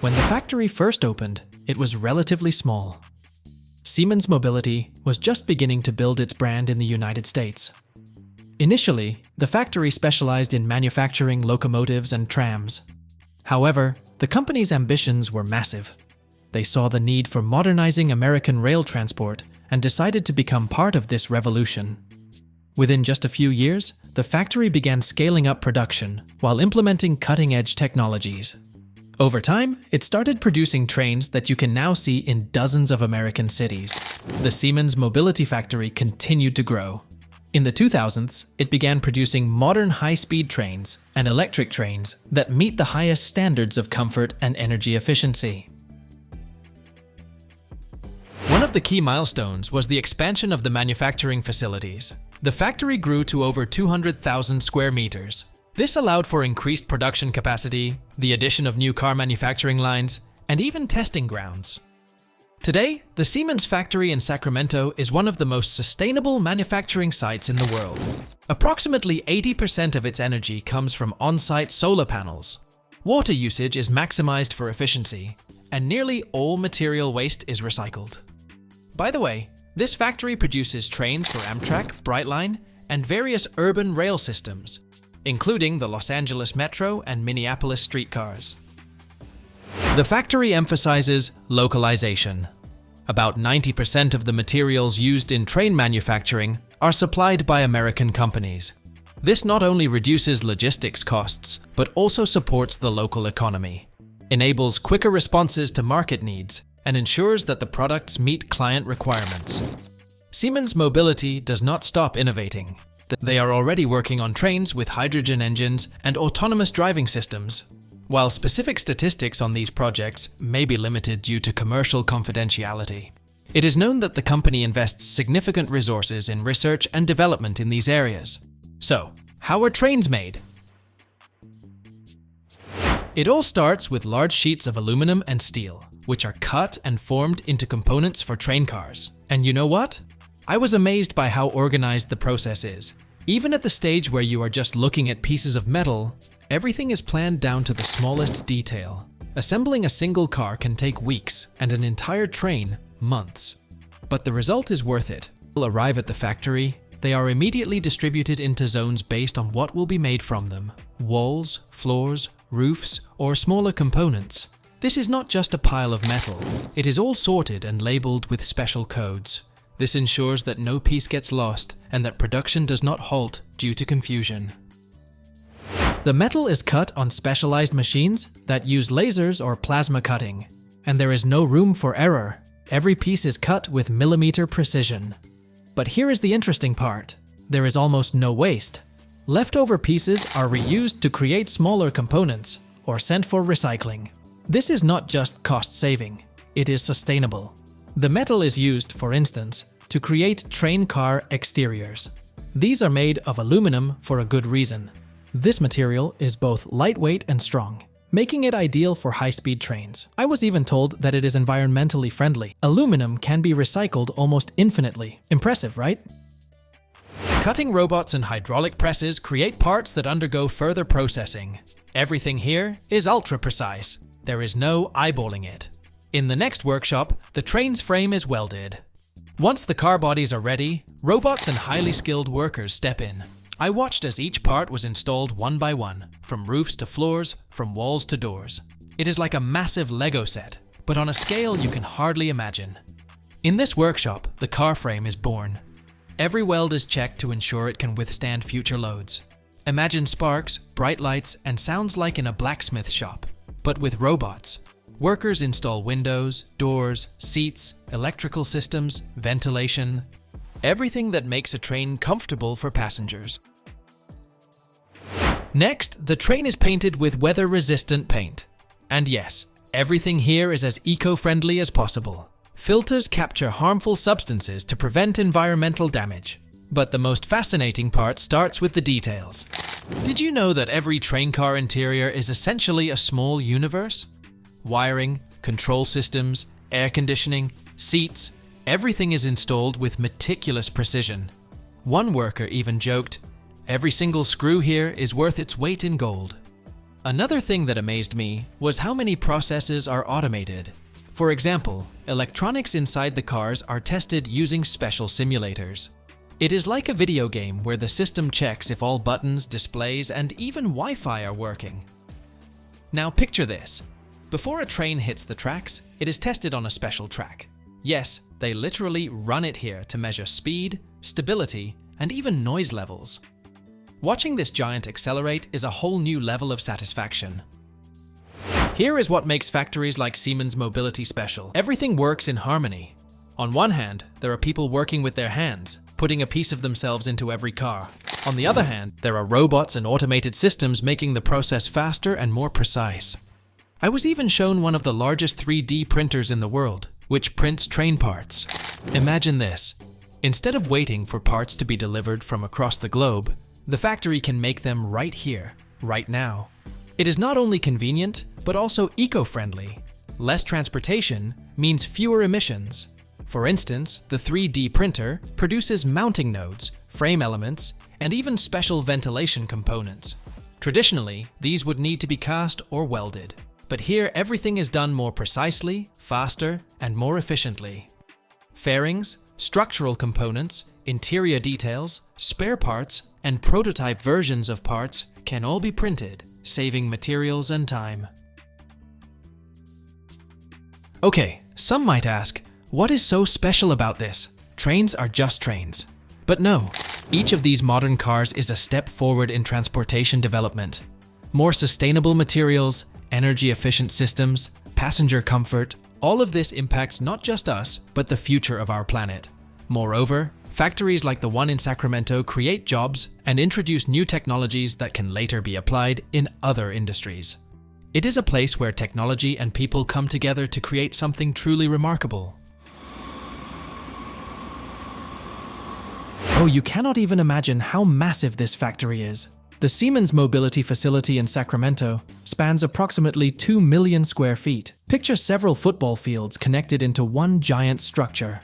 When the factory first opened, it was relatively small. Siemens Mobility was just beginning to build its brand in the United States. Initially, the factory specialized in manufacturing locomotives and trams. However, the company's ambitions were massive. They saw the need for modernizing American rail transport and decided to become part of this revolution. Within just a few years, the factory began scaling up production while implementing cutting-edge technologies. Over time, it started producing trains that you can now see in dozens of American cities. The Siemens Mobility factory continued to grow. In the 2000s, it began producing modern high-speed trains and electric trains that meet the highest standards of comfort and energy efficiency. One of the key milestones was the expansion of the manufacturing facilities. The factory grew to over 200,000 square meters. This allowed for increased production capacity, the addition of new car manufacturing lines, and even testing grounds. Today, the Siemens factory in Sacramento is one of the most sustainable manufacturing sites in the world. Approximately 80% of its energy comes from on-site solar panels. Water usage is maximized for efficiency, and nearly all material waste is recycled. By the way, this factory produces trains for Amtrak, Brightline, and various urban rail systems, including the Los Angeles Metro and Minneapolis streetcars. The factory emphasizes localization. About 90% of the materials used in train manufacturing are supplied by American companies. This not only reduces logistics costs, but also supports the local economy, enables quicker responses to market needs, and ensures that the products meet client requirements. Siemens Mobility does not stop innovating. They are already working on trains with hydrogen engines and autonomous driving systems. While specific statistics on these projects may be limited due to commercial confidentiality, it is known that the company invests significant resources in research and development in these areas. So, how are trains made? It all starts with large sheets of aluminum and steel, which are cut and formed into components for train cars. And you know what? I was amazed by how organized the process is. Even at the stage where you are just looking at pieces of metal, everything is planned down to the smallest detail. Assembling a single car can take weeks, and an entire train, months. But the result is worth it. When they arrive at the factory, they are immediately distributed into zones based on what will be made from them: walls, floors, roofs, or smaller components. This is not just a pile of metal. It is all sorted and labeled with special codes. This ensures that no piece gets lost and that production does not halt due to confusion. The metal is cut on specialized machines that use lasers or plasma cutting, and there is no room for error. Every piece is cut with millimeter precision. But here is the interesting part. There is almost no waste. Leftover pieces are reused to create smaller components or sent for recycling. This is not just cost-saving, it is sustainable. The metal is used, for instance, to create train car exteriors. These are made of aluminum for a good reason. This material is both lightweight and strong, making it ideal for high-speed trains. I was even told that it is environmentally friendly. Aluminum can be recycled almost infinitely. Impressive, right? Cutting robots and hydraulic presses create parts that undergo further processing. Everything here is ultra-precise. There is no eyeballing it. In the next workshop, the train's frame is welded. Once the car bodies are ready, robots and highly skilled workers step in. I watched as each part was installed one by one, from roofs to floors, from walls to doors. It is like a massive Lego set, but on a scale you can hardly imagine. In this workshop, the car frame is born. Every weld is checked to ensure it can withstand future loads. Imagine sparks, bright lights, and sounds like in a blacksmith shop, but with robots. Workers install windows, doors, seats, electrical systems, ventilation, everything that makes a train comfortable for passengers. Next, the train is painted with weather-resistant paint. And yes, everything here is as eco-friendly as possible. Filters capture harmful substances to prevent environmental damage. But the most fascinating part starts with the details. Did you know that every train car interior is essentially a small universe? Wiring, control systems, air conditioning, seats, everything is installed with meticulous precision. One worker even joked, "Every single screw here is worth its weight in gold." Another thing that amazed me was how many processes are automated. For example, electronics inside the cars are tested using special simulators. It is like a video game where the system checks if all buttons, displays, and even Wi-Fi are working. Now picture this. Before a train hits the tracks, it is tested on a special track. Yes, they literally run it here to measure speed, stability, and even noise levels. Watching this giant accelerate is a whole new level of satisfaction. Here is what makes factories like Siemens Mobility special. Everything works in harmony. On one hand, there are people working with their hands, putting a piece of themselves into every car. On the other hand, there are robots and automated systems making the process faster and more precise. I was even shown one of the largest 3D printers in the world, which prints train parts. Imagine this. Instead of waiting for parts to be delivered from across the globe, the factory can make them right here, right now. It is not only convenient, but also eco-friendly. Less transportation means fewer emissions. For instance, the 3D printer produces mounting nodes, frame elements, and even special ventilation components. Traditionally, these would need to be cast or welded. But here everything is done more precisely, faster, and more efficiently. Fairings, structural components, interior details, spare parts, and prototype versions of parts can all be printed, saving materials and time. Okay, some might ask, what is so special about this? Trains are just trains. But no, each of these modern cars is a step forward in transportation development. More sustainable materials, energy-efficient systems, passenger comfort, all of this impacts not just us, but the future of our planet. Moreover, factories like the one in Sacramento create jobs and introduce new technologies that can later be applied in other industries. It is a place where technology and people come together to create something truly remarkable. Oh, you cannot even imagine how massive this factory is. The Siemens Mobility facility in Sacramento spans approximately 2 million square feet. Picture several football fields connected into one giant structure.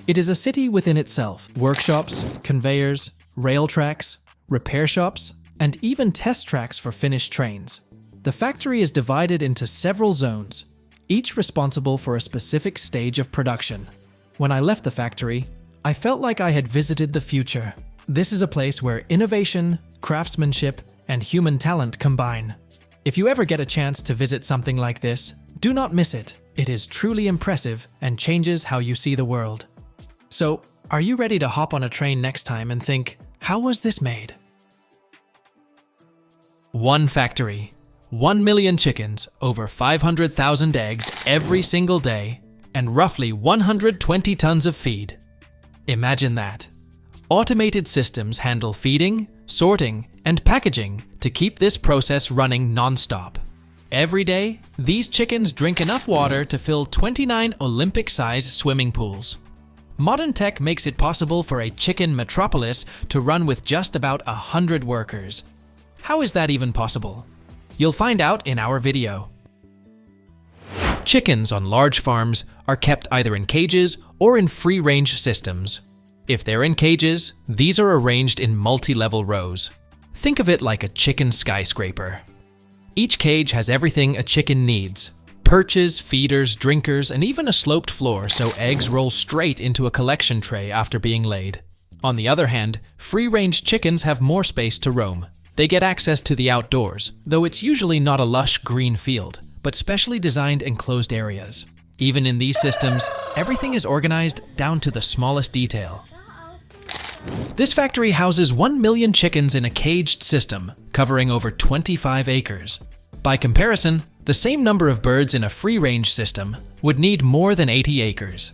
It is a city within itself. Workshops, conveyors, rail tracks, repair shops, and even test tracks for finished trains. The factory is divided into several zones, each responsible for a specific stage of production. When I left the factory, I felt like I had visited the future. This is a place where innovation, craftsmanship, and human talent combine. If you ever get a chance to visit something like this, do not miss it. It is truly impressive and changes how you see the world. So, are you ready to hop on a train next time and think, how was this made? One factory, 1 million chickens, over 500,000 eggs every single day, and roughly 120 tons of feed. Imagine that. Automated systems handle feeding, sorting, and packaging to keep this process running non-stop. Every day, these chickens drink enough water to fill 29 Olympic-sized swimming pools. Modern tech makes it possible for a chicken metropolis to run with just about 100 workers. How is that even possible? You'll find out in our video. Chickens on large farms are kept either in cages or in free-range systems. If they're in cages, these are arranged in multi-level rows. Think of it like a chicken skyscraper. Each cage has everything a chicken needs: perches, feeders, drinkers, and even a sloped floor so eggs roll straight into a collection tray after being laid. On the other hand, free-range chickens have more space to roam. They get access to the outdoors, though it's usually not a lush green field, but specially designed enclosed areas. Even in these systems, everything is organized down to the smallest detail. This factory houses 1 million chickens in a caged system, covering over 25 acres. By comparison, the same number of birds in a free-range system would need more than 80 acres.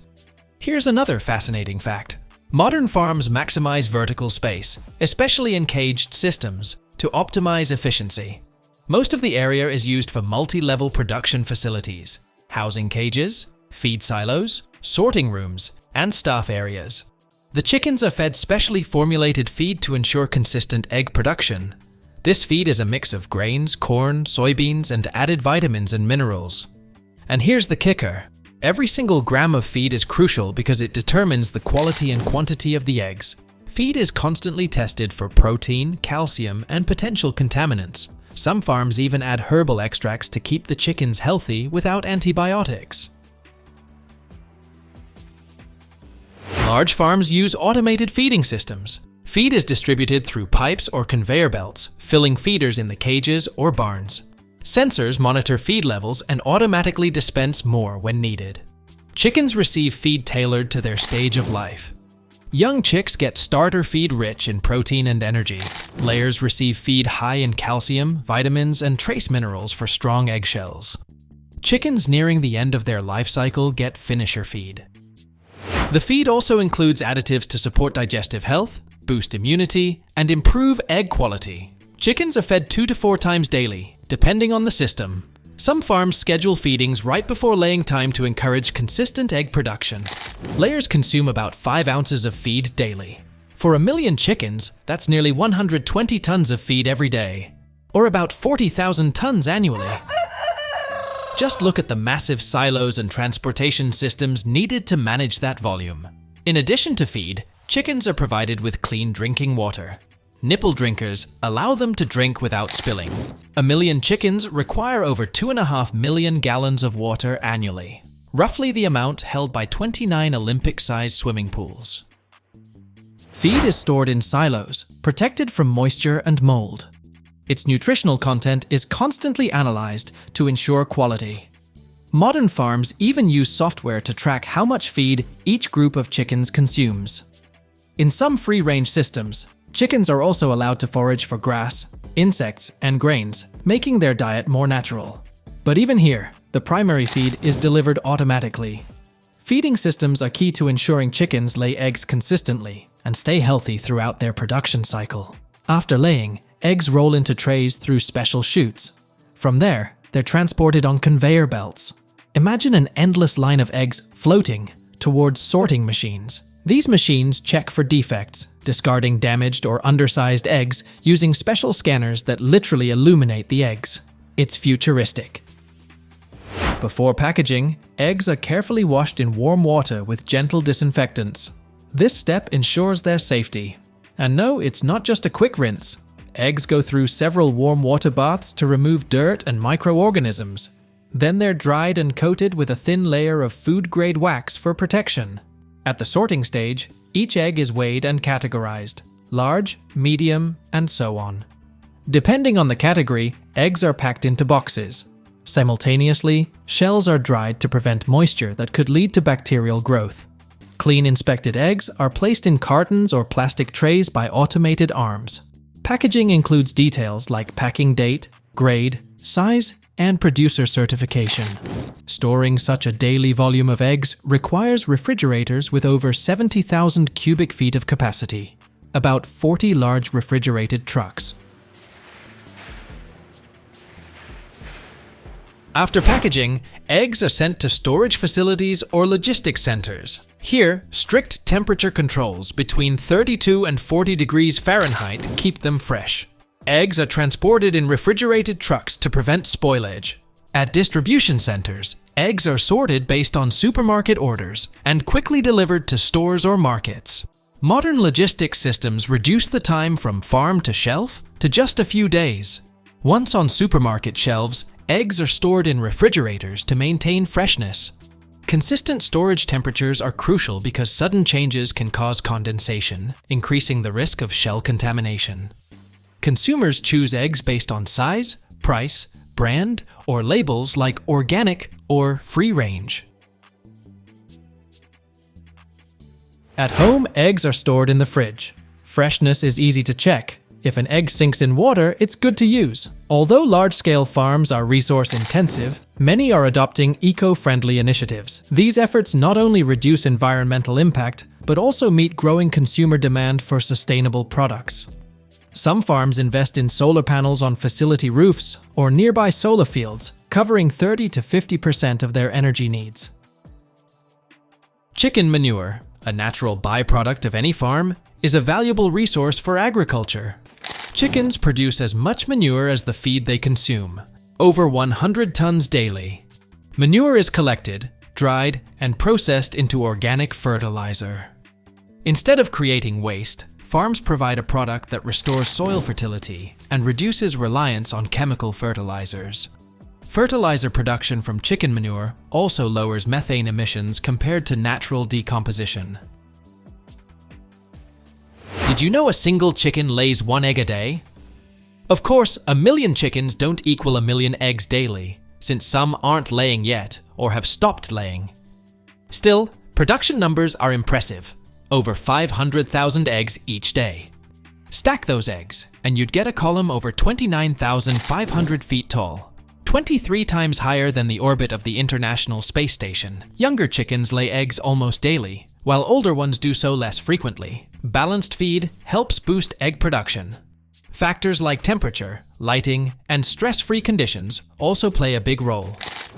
Here's another fascinating fact. Modern farms maximize vertical space, especially in caged systems, to optimize efficiency. Most of the area is used for multi-level production facilities, housing cages, feed silos, sorting rooms, and staff areas. The chickens are fed specially formulated feed to ensure consistent egg production. This feed is a mix of grains, corn, soybeans, and added vitamins and minerals. And here's the kicker. Every single gram of feed is crucial because it determines the quality and quantity of the eggs. Feed is constantly tested for protein, calcium, and potential contaminants. Some farms even add herbal extracts to keep the chickens healthy without antibiotics. Large farms use automated feeding systems. Feed is distributed through pipes or conveyor belts, filling feeders in the cages or barns. Sensors monitor feed levels and automatically dispense more when needed. Chickens receive feed tailored to their stage of life. Young chicks get starter feed rich in protein and energy. Layers receive feed high in calcium, vitamins, and trace minerals for strong eggshells. Chickens nearing the end of their life cycle get finisher feed. The feed also includes additives to support digestive health, boost immunity, and improve egg quality. Chickens are fed 2 to 4 times daily, depending on the system. Some farms schedule feedings right before laying time to encourage consistent egg production. Layers consume about 5 ounces of feed daily. For 1 million chickens, that's nearly 120 tons of feed every day, or about 40,000 tons annually. Just look at the massive silos and transportation systems needed to manage that volume. In addition to feed, chickens are provided with clean drinking water. Nipple drinkers allow them to drink without spilling. 1 million chickens require over 2.5 million gallons of water annually, roughly the amount held by 29 Olympic-sized swimming pools. Feed is stored in silos, protected from moisture and mold. Its nutritional content is constantly analyzed to ensure quality. Modern farms even use software to track how much feed each group of chickens consumes. In some free-range systems, chickens are also allowed to forage for grass, insects, and grains, making their diet more natural. But even here, the primary feed is delivered automatically. Feeding systems are key to ensuring chickens lay eggs consistently and stay healthy throughout their production cycle. After laying, eggs roll into trays through special chutes. From there, they're transported on conveyor belts. Imagine an endless line of eggs floating towards sorting machines. These machines check for defects, discarding damaged or undersized eggs using special scanners that literally illuminate the eggs. It's futuristic. Before packaging, eggs are carefully washed in warm water with gentle disinfectants. This step ensures their safety. And no, it's not just a quick rinse. Eggs go through several warm water baths to remove dirt and microorganisms. Then they're dried and coated with a thin layer of food-grade wax for protection. At the sorting stage, each egg is weighed and categorized: large, medium, and so on. Depending on the category, eggs are packed into boxes. Simultaneously, shells are dried to prevent moisture that could lead to bacterial growth. Clean inspected eggs are placed in cartons or plastic trays by automated arms. Packaging includes details like packing date, grade, size, and producer certification. Storing such a daily volume of eggs requires refrigerators with over 70,000 cubic feet of capacity, about 40 large refrigerated trucks. After packaging, eggs are sent to storage facilities or logistics centers. Here, strict temperature controls between 32 and 40 degrees Fahrenheit keep them fresh. Eggs are transported in refrigerated trucks to prevent spoilage. At distribution centers, eggs are sorted based on supermarket orders and quickly delivered to stores or markets. Modern logistics systems reduce the time from farm to shelf to just a few days. Once on supermarket shelves, eggs are stored in refrigerators to maintain freshness. Consistent storage temperatures are crucial because sudden changes can cause condensation, increasing the risk of shell contamination. Consumers choose eggs based on size, price, brand, or labels like organic or free range. At home, eggs are stored in the fridge. Freshness is easy to check. If an egg sinks in water, it's good to use. Although large-scale farms are resource-intensive, many are adopting eco-friendly initiatives. These efforts not only reduce environmental impact, but also meet growing consumer demand for sustainable products. Some farms invest in solar panels on facility roofs or nearby solar fields, covering 30 to 50% of their energy needs. Chicken manure, a natural byproduct of any farm, is a valuable resource for agriculture. Chickens produce as much manure as the feed they consume, over 100 tons daily. Manure is collected, dried, and processed into organic fertilizer. Instead of creating waste, farms provide a product that restores soil fertility and reduces reliance on chemical fertilizers. Fertilizer production from chicken manure also lowers methane emissions compared to natural decomposition. Did you know a single chicken lays 1 egg a day? Of course, 1 million chickens don't equal 1 million eggs daily, since some aren't laying yet or have stopped laying. Still, production numbers are impressive, over 500,000 eggs each day. Stack those eggs, and you'd get a column over 29,500 feet tall, 23 times higher than the orbit of the International Space Station. Younger chickens lay eggs almost daily, while older ones do so less frequently. Balanced feed helps boost egg production. Factors like temperature, lighting, and stress-free conditions also play a big role.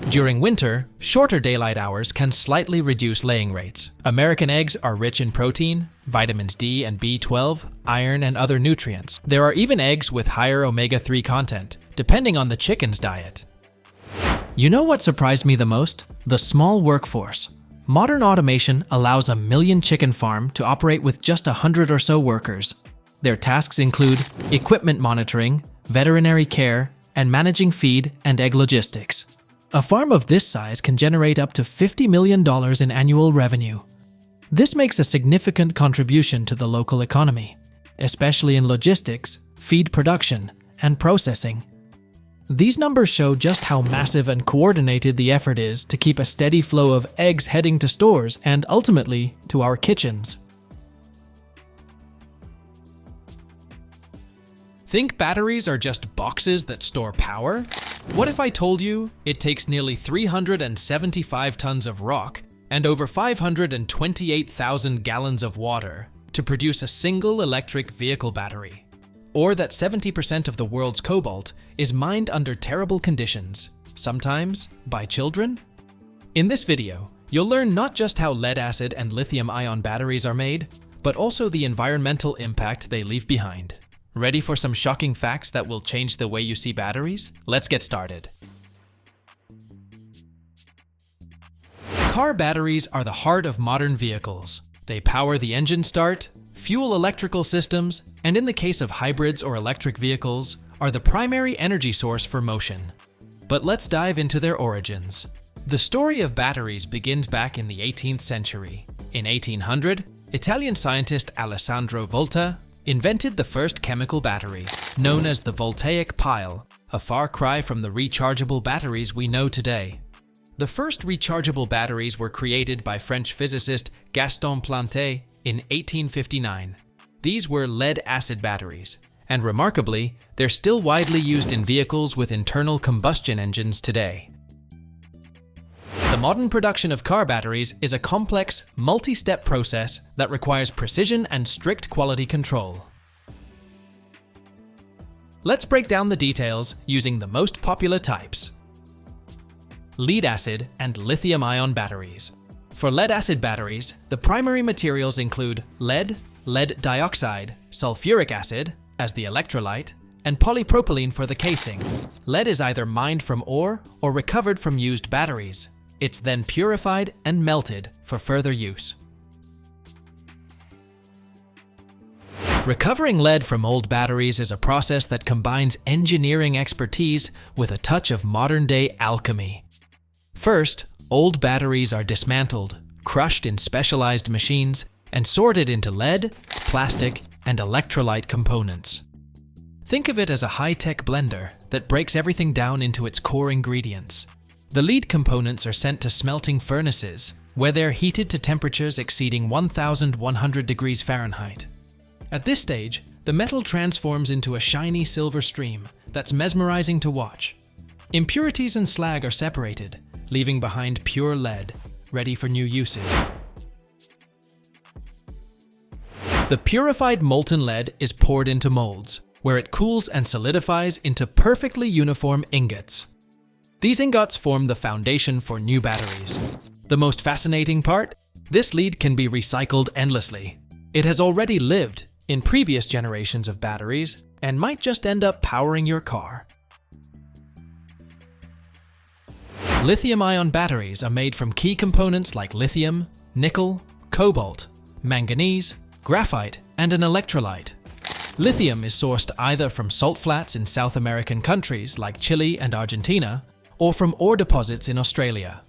During winter, shorter daylight hours can slightly reduce laying rates. American eggs are rich in protein, vitamins D and B12, iron, and other nutrients. There are even eggs with higher omega-3 content, depending on the chicken's diet. You know what surprised me the most? The small workforce. Modern automation allows a 1 million chicken farm to operate with just 100 or so workers. Their tasks include equipment monitoring, veterinary care, and managing feed and egg logistics. A farm of this size can generate up to $50 million in annual revenue. This makes a significant contribution to the local economy, especially in logistics, feed production, and processing. These numbers show just how massive and coordinated the effort is to keep a steady flow of eggs heading to stores and ultimately to our kitchens. Think batteries are just boxes that store power? What if I told you it takes nearly 375 tons of rock and over 528,000 gallons of water to produce a single electric vehicle battery? Or that 70% of the world's cobalt is mined under terrible conditions, sometimes by children? In this video, you'll learn not just how lead-acid and lithium-ion batteries are made, but also the environmental impact they leave behind. Ready for some shocking facts that will change the way you see batteries? Let's get started. Car batteries are the heart of modern vehicles. They power the engine start, fuel electrical systems, and in the case of hybrids or electric vehicles, are the primary energy source for motion. But let's dive into their origins. The story of batteries begins back in the 18th century. In 1800, Italian scientist Alessandro Volta invented the first chemical battery, known as the voltaic pile, a far cry from the rechargeable batteries we know today. The first rechargeable batteries were created by French physicist Gaston Planté in 1859. These were lead-acid batteries, and remarkably, they're still widely used in vehicles with internal combustion engines today. The modern production of car batteries is a complex, multi-step process that requires precision and strict quality control. Let's break down the details using the most popular types. Lead-acid and lithium-ion batteries. For lead-acid batteries, the primary materials include lead, lead dioxide, sulfuric acid as the electrolyte, and polypropylene for the casing. Lead is either mined from ore or recovered from used batteries. It's then purified and melted for further use. Recovering lead from old batteries is a process that combines engineering expertise with a touch of modern-day alchemy. First, old batteries are dismantled, crushed in specialized machines, and sorted into lead, plastic, and electrolyte components. Think of it as a high-tech blender that breaks everything down into its core ingredients. The lead components are sent to smelting furnaces, where they're heated to temperatures exceeding 1,100 degrees Fahrenheit. At this stage, the metal transforms into a shiny silver stream that's mesmerizing to watch. Impurities and slag are separated, leaving behind pure lead, ready for new uses. The purified molten lead is poured into molds, where it cools and solidifies into perfectly uniform ingots. These ingots form the foundation for new batteries. The most fascinating part? This lead can be recycled endlessly. It has already lived in previous generations of batteries and might just end up powering your car. Lithium-ion batteries are made from key components like lithium, nickel, cobalt, manganese, graphite, and an electrolyte. Lithium is sourced either from salt flats in South American countries like Chile and Argentina, or from ore deposits in Australia.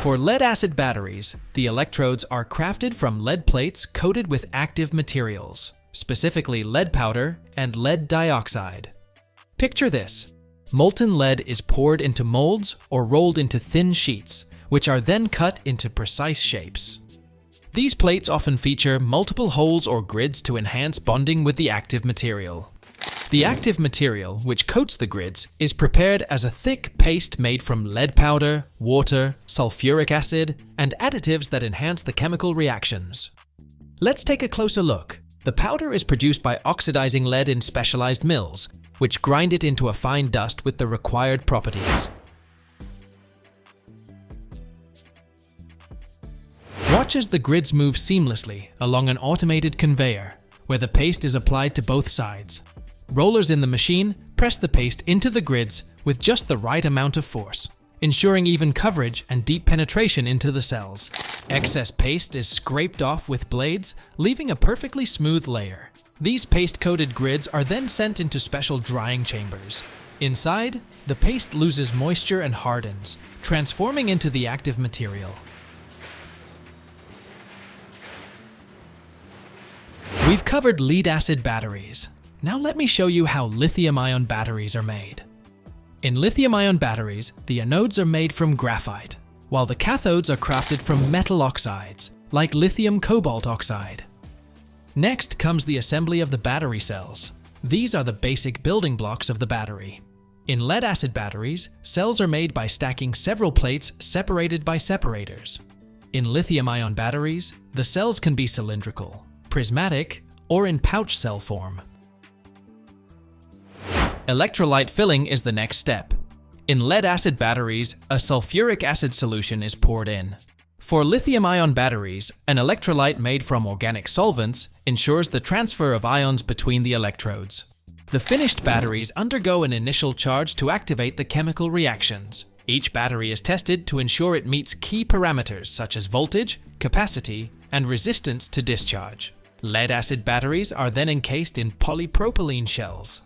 For lead-acid batteries, the electrodes are crafted from lead plates coated with active materials, specifically lead powder and lead dioxide. Picture this. Molten lead is poured into molds or rolled into thin sheets, which are then cut into precise shapes. These plates often feature multiple holes or grids to enhance bonding with the active material. The active material, which coats the grids, is prepared as a thick paste made from lead powder, water, sulfuric acid, and additives that enhance the chemical reactions. Let's take a closer look. The powder is produced by oxidizing lead in specialized mills, which grind it into a fine dust with the required properties. Watch as the grids move seamlessly along an automated conveyor, where the paste is applied to both sides. Rollers in the machine press the paste into the grids with just the right amount of force, ensuring even coverage and deep penetration into the cells. Excess paste is scraped off with blades, leaving a perfectly smooth layer. These paste-coated grids are then sent into special drying chambers. Inside, the paste loses moisture and hardens, transforming into the active material. We've covered lead-acid batteries. Now let me show you how lithium-ion batteries are made. In lithium-ion batteries, the anodes are made from graphite, while the cathodes are crafted from metal oxides, like lithium cobalt oxide. Next comes the assembly of the battery cells. These are the basic building blocks of the battery. In lead-acid batteries, cells are made by stacking several plates separated by separators. In lithium-ion batteries, the cells can be cylindrical, prismatic, or in pouch cell form. Electrolyte filling is the next step. In lead-acid batteries, a sulfuric acid solution is poured in. For lithium-ion batteries, an electrolyte made from organic solvents ensures the transfer of ions between the electrodes. The finished batteries undergo an initial charge to activate the chemical reactions. Each battery is tested to ensure it meets key parameters such as voltage, capacity, and resistance to discharge. Lead-acid batteries are then encased in polypropylene shells.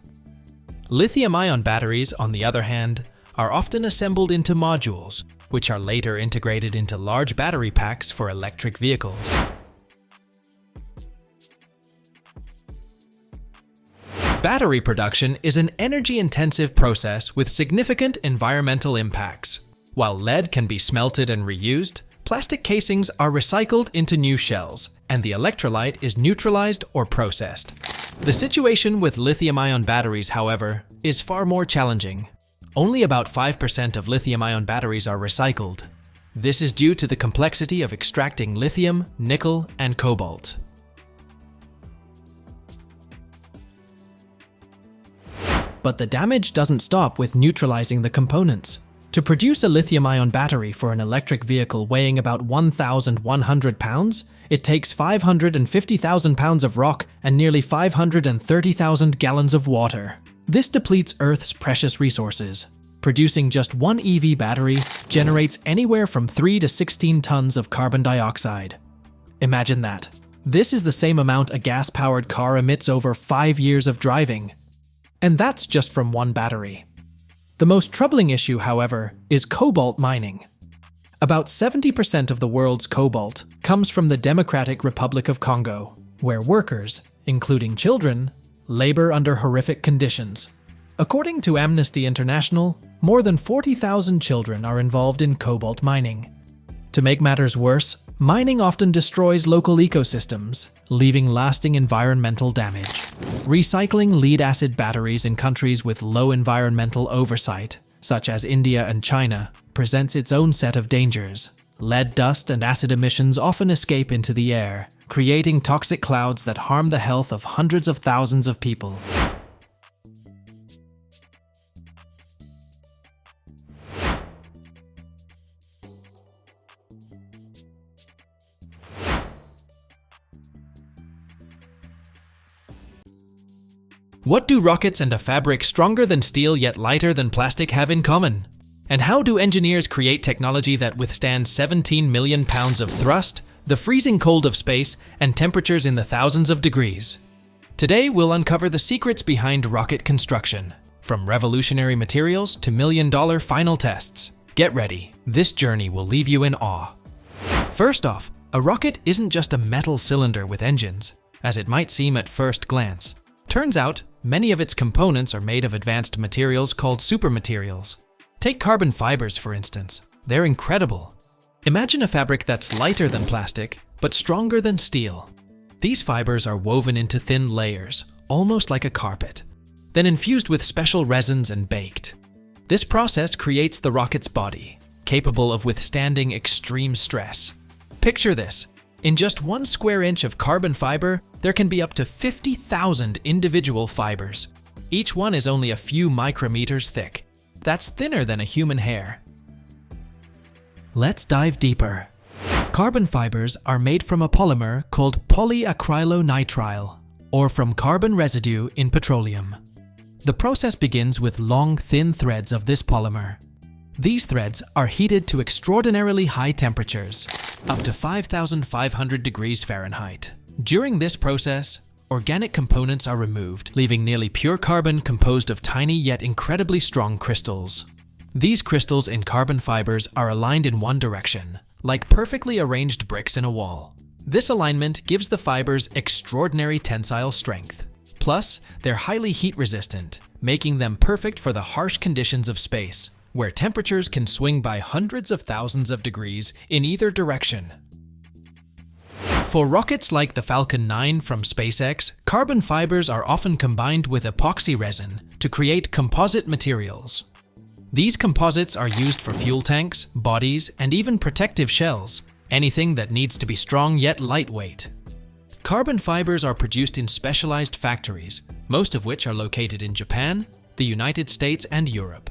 Lithium-ion batteries, on the other hand, are often assembled into modules, which are later integrated into large battery packs for electric vehicles. Battery production is an energy-intensive process with significant environmental impacts. While lead can be smelted and reused, plastic casings are recycled into new shells, and the electrolyte is neutralized or processed. The situation with lithium-ion batteries, however, is far more challenging. Only about 5% of lithium-ion batteries are recycled. This is due to the complexity of extracting lithium, nickel, and cobalt. But the damage doesn't stop with neutralizing the components. To produce a lithium-ion battery for an electric vehicle weighing about 1,100 pounds, it takes 550,000 pounds of rock and nearly 530,000 gallons of water. This depletes Earth's precious resources. Producing just one EV battery generates anywhere from 3 to 16 tons of carbon dioxide. Imagine that. This is the same amount a gas-powered car emits over 5 years of driving. And that's just from one battery. The most troubling issue, however, is cobalt mining. About 70% of the world's cobalt comes from the Democratic Republic of Congo, where workers, including children, labor under horrific conditions. According to Amnesty International, more than 40,000 children are involved in cobalt mining. To make matters worse, mining often destroys local ecosystems, leaving lasting environmental damage. Recycling lead-acid batteries in countries with low environmental oversight, such as India and China, presents its own set of dangers. Lead dust and acid emissions often escape into the air, creating toxic clouds that harm the health of hundreds of thousands of people. What do rockets and a fabric stronger than steel yet lighter than plastic have in common? And how do engineers create technology that withstands 17 million pounds of thrust, the freezing cold of space, and temperatures in the thousands of degrees? Today, we'll uncover the secrets behind rocket construction, from revolutionary materials to million-dollar final tests. Get ready, this journey will leave you in awe. First off, a rocket isn't just a metal cylinder with engines, as it might seem at first glance. Turns out, many of its components are made of advanced materials called supermaterials. Take carbon fibers, for instance. They're incredible. Imagine a fabric that's lighter than plastic, but stronger than steel. These fibers are woven into thin layers, almost like a carpet, then infused with special resins and baked. This process creates the rocket's body, capable of withstanding extreme stress. Picture this. In just 1 square inch of carbon fiber, there can be up to 50,000 individual fibers. Each one is only a few micrometers thick. That's thinner than a human hair. Let's dive deeper. Carbon fibers are made from a polymer called polyacrylonitrile, or from carbon residue in petroleum. The process begins with long, thin threads of this polymer. These threads are heated to extraordinarily high temperatures, up to 5,500 degrees Fahrenheit. During this process, organic components are removed, leaving nearly pure carbon composed of tiny yet incredibly strong crystals. These crystals in carbon fibers are aligned in one direction, like perfectly arranged bricks in a wall. This alignment gives the fibers extraordinary tensile strength. Plus, they're highly heat resistant, making them perfect for the harsh conditions of space, where temperatures can swing by hundreds of thousands of degrees in either direction. For rockets like the Falcon 9 from SpaceX, carbon fibers are often combined with epoxy resin to create composite materials. These composites are used for fuel tanks, bodies, and even protective shells, anything that needs to be strong yet lightweight. Carbon fibers are produced in specialized factories, most of which are located in Japan, the United States, and Europe.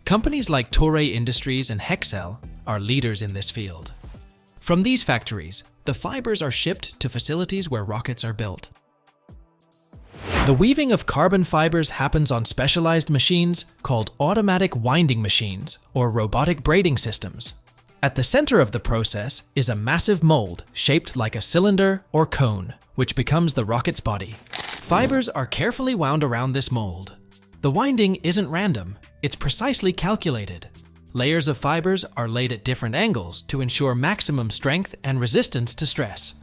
Companies like Toray Industries and Hexcel are leaders in this field. From these factories, the fibers are shipped to facilities where rockets are built. The weaving of carbon fibers happens on specialized machines called automatic winding machines or robotic braiding systems. At the center of the process is a massive mold shaped like a cylinder or cone, which becomes the rocket's body. Fibers are carefully wound around this mold. The winding isn't random, it's precisely calculated. Layers of fibers are laid at different angles to ensure maximum strength and resistance to stress.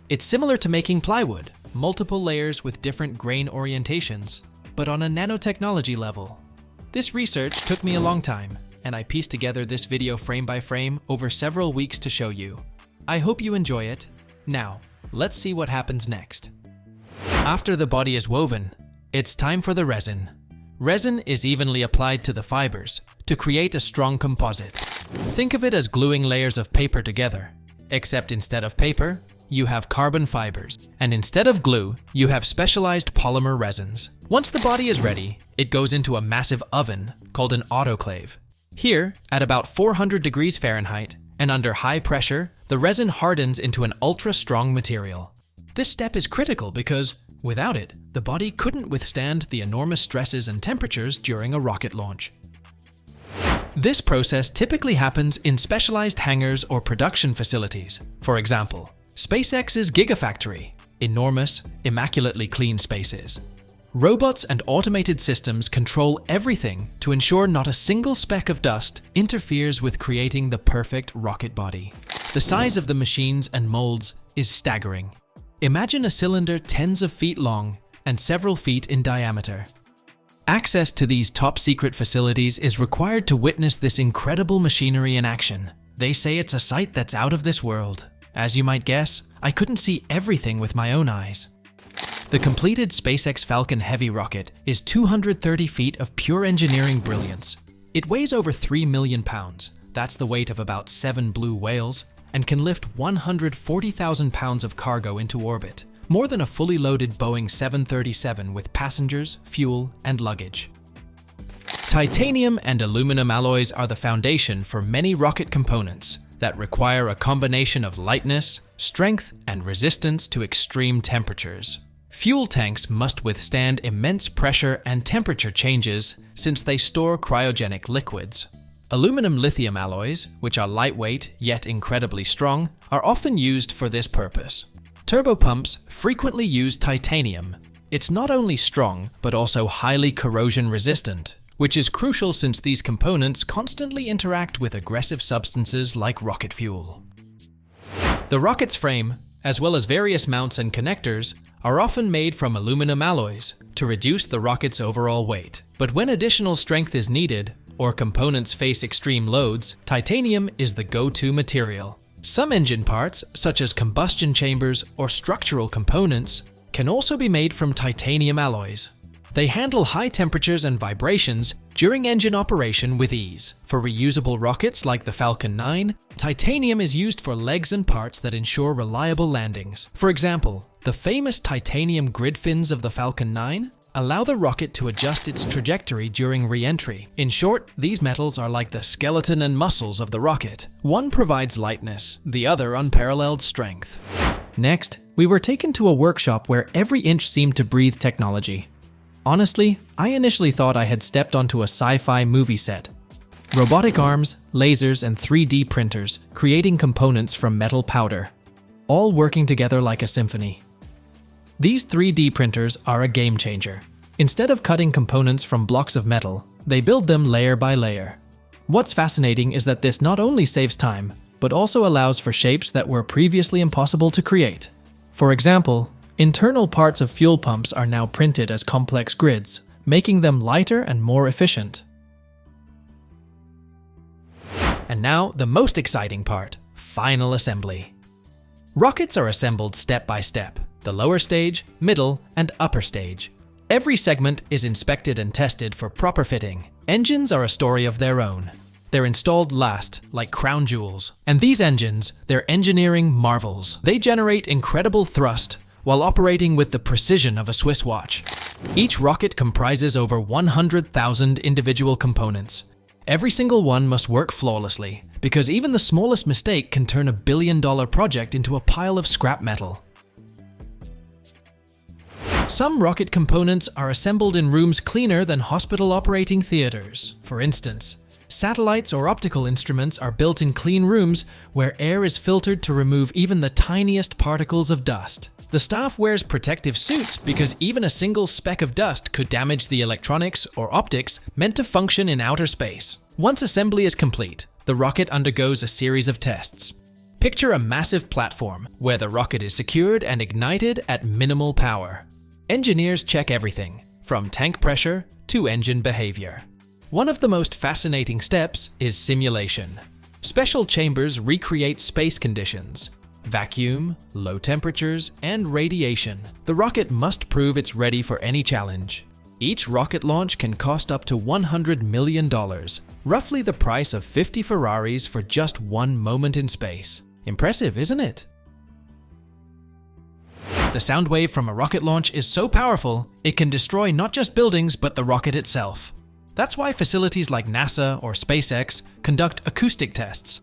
It's similar to making plywood, multiple layers with different grain orientations, but on a nanotechnology level. This research took me a long time, and I pieced together this video frame by frame over several weeks to show you. I hope you enjoy it. Now, let's see what happens next. After the body is woven, it's time for the resin. Resin is evenly applied to the fibers to create a strong composite. Think of it as gluing layers of paper together, except instead of paper, you have carbon fibers, and instead of glue, you have specialized polymer resins. Once the body is ready, it goes into a massive oven called an autoclave. Here, at about 400 degrees Fahrenheit, and under high pressure, the resin hardens into an ultra-strong material. This step is critical because, without it, the body couldn't withstand the enormous stresses and temperatures during a rocket launch. This process typically happens in specialized hangars or production facilities. For example, SpaceX's Gigafactory, enormous, immaculately clean spaces. Robots and automated systems control everything to ensure not a single speck of dust interferes with creating the perfect rocket body. The size of the machines and molds is staggering. Imagine a cylinder tens of feet long and several feet in diameter. Access to these top-secret facilities is required to witness this incredible machinery in action. They say it's a sight that's out of this world. As you might guess, I couldn't see everything with my own eyes. The completed SpaceX Falcon Heavy rocket is 230 feet of pure engineering brilliance. It weighs over 3 million pounds, that's the weight of about 7 blue whales, and can lift 140,000 pounds of cargo into orbit, more than a fully loaded Boeing 737 with passengers, fuel, and luggage. Titanium and aluminum alloys are the foundation for many rocket components that require a combination of lightness, strength, and resistance to extreme temperatures. Fuel tanks must withstand immense pressure and temperature changes since they store cryogenic liquids. Aluminum-lithium alloys, which are lightweight yet incredibly strong, are often used for this purpose. Turbopumps frequently use titanium. It's not only strong, but also highly corrosion-resistant, which is crucial since these components constantly interact with aggressive substances like rocket fuel. The rocket's frame, as well as various mounts and connectors, are often made from aluminum alloys to reduce the rocket's overall weight. But when additional strength is needed, or components face extreme loads, titanium is the go-to material. Some engine parts, such as combustion chambers or structural components, can also be made from titanium alloys. They handle high temperatures and vibrations during engine operation with ease. For reusable rockets like the Falcon 9, titanium is used for legs and parts that ensure reliable landings. For example, the famous titanium grid fins of the Falcon 9 allow the rocket to adjust its trajectory during re-entry. In short, these metals are like the skeleton and muscles of the rocket. One provides lightness, the other unparalleled strength. Next, we were taken to a workshop where every inch seemed to breathe technology. Honestly, I initially thought I had stepped onto a sci-fi movie set. Robotic arms, lasers, and 3D printers creating components from metal powder, all working together like a symphony. These 3D printers are a game changer. Instead of cutting components from blocks of metal, they build them layer by layer. What's fascinating is that this not only saves time, but also allows for shapes that were previously impossible to create. For example, internal parts of fuel pumps are now printed as complex grids, making them lighter and more efficient. And now, the most exciting part, final assembly. Rockets are assembled step by step, the lower stage, middle, and upper stage. Every segment is inspected and tested for proper fitting. Engines are a story of their own. They're installed last, like crown jewels. And these engines, they're engineering marvels. They generate incredible thrust, while operating with the precision of a Swiss watch. Each rocket comprises over 100,000 individual components. Every single one must work flawlessly, because even the smallest mistake can turn a billion-dollar project into a pile of scrap metal. Some rocket components are assembled in rooms cleaner than hospital operating theaters. For instance, satellites or optical instruments are built in clean rooms where air is filtered to remove even the tiniest particles of dust. The staff wears protective suits because even a single speck of dust could damage the electronics or optics meant to function in outer space. Once assembly is complete, the rocket undergoes a series of tests. Picture a massive platform where the rocket is secured and ignited at minimal power. Engineers check everything, from tank pressure to engine behavior. One of the most fascinating steps is simulation. Special chambers recreate space conditions. Vacuum, low temperatures, and radiation. The rocket must prove it's ready for any challenge. Each rocket launch can cost up to $100 million, roughly the price of 50 Ferraris for just one moment in space. Impressive, isn't it? The sound wave from a rocket launch is so powerful, it can destroy not just buildings, but the rocket itself. That's why facilities like NASA or SpaceX conduct acoustic tests.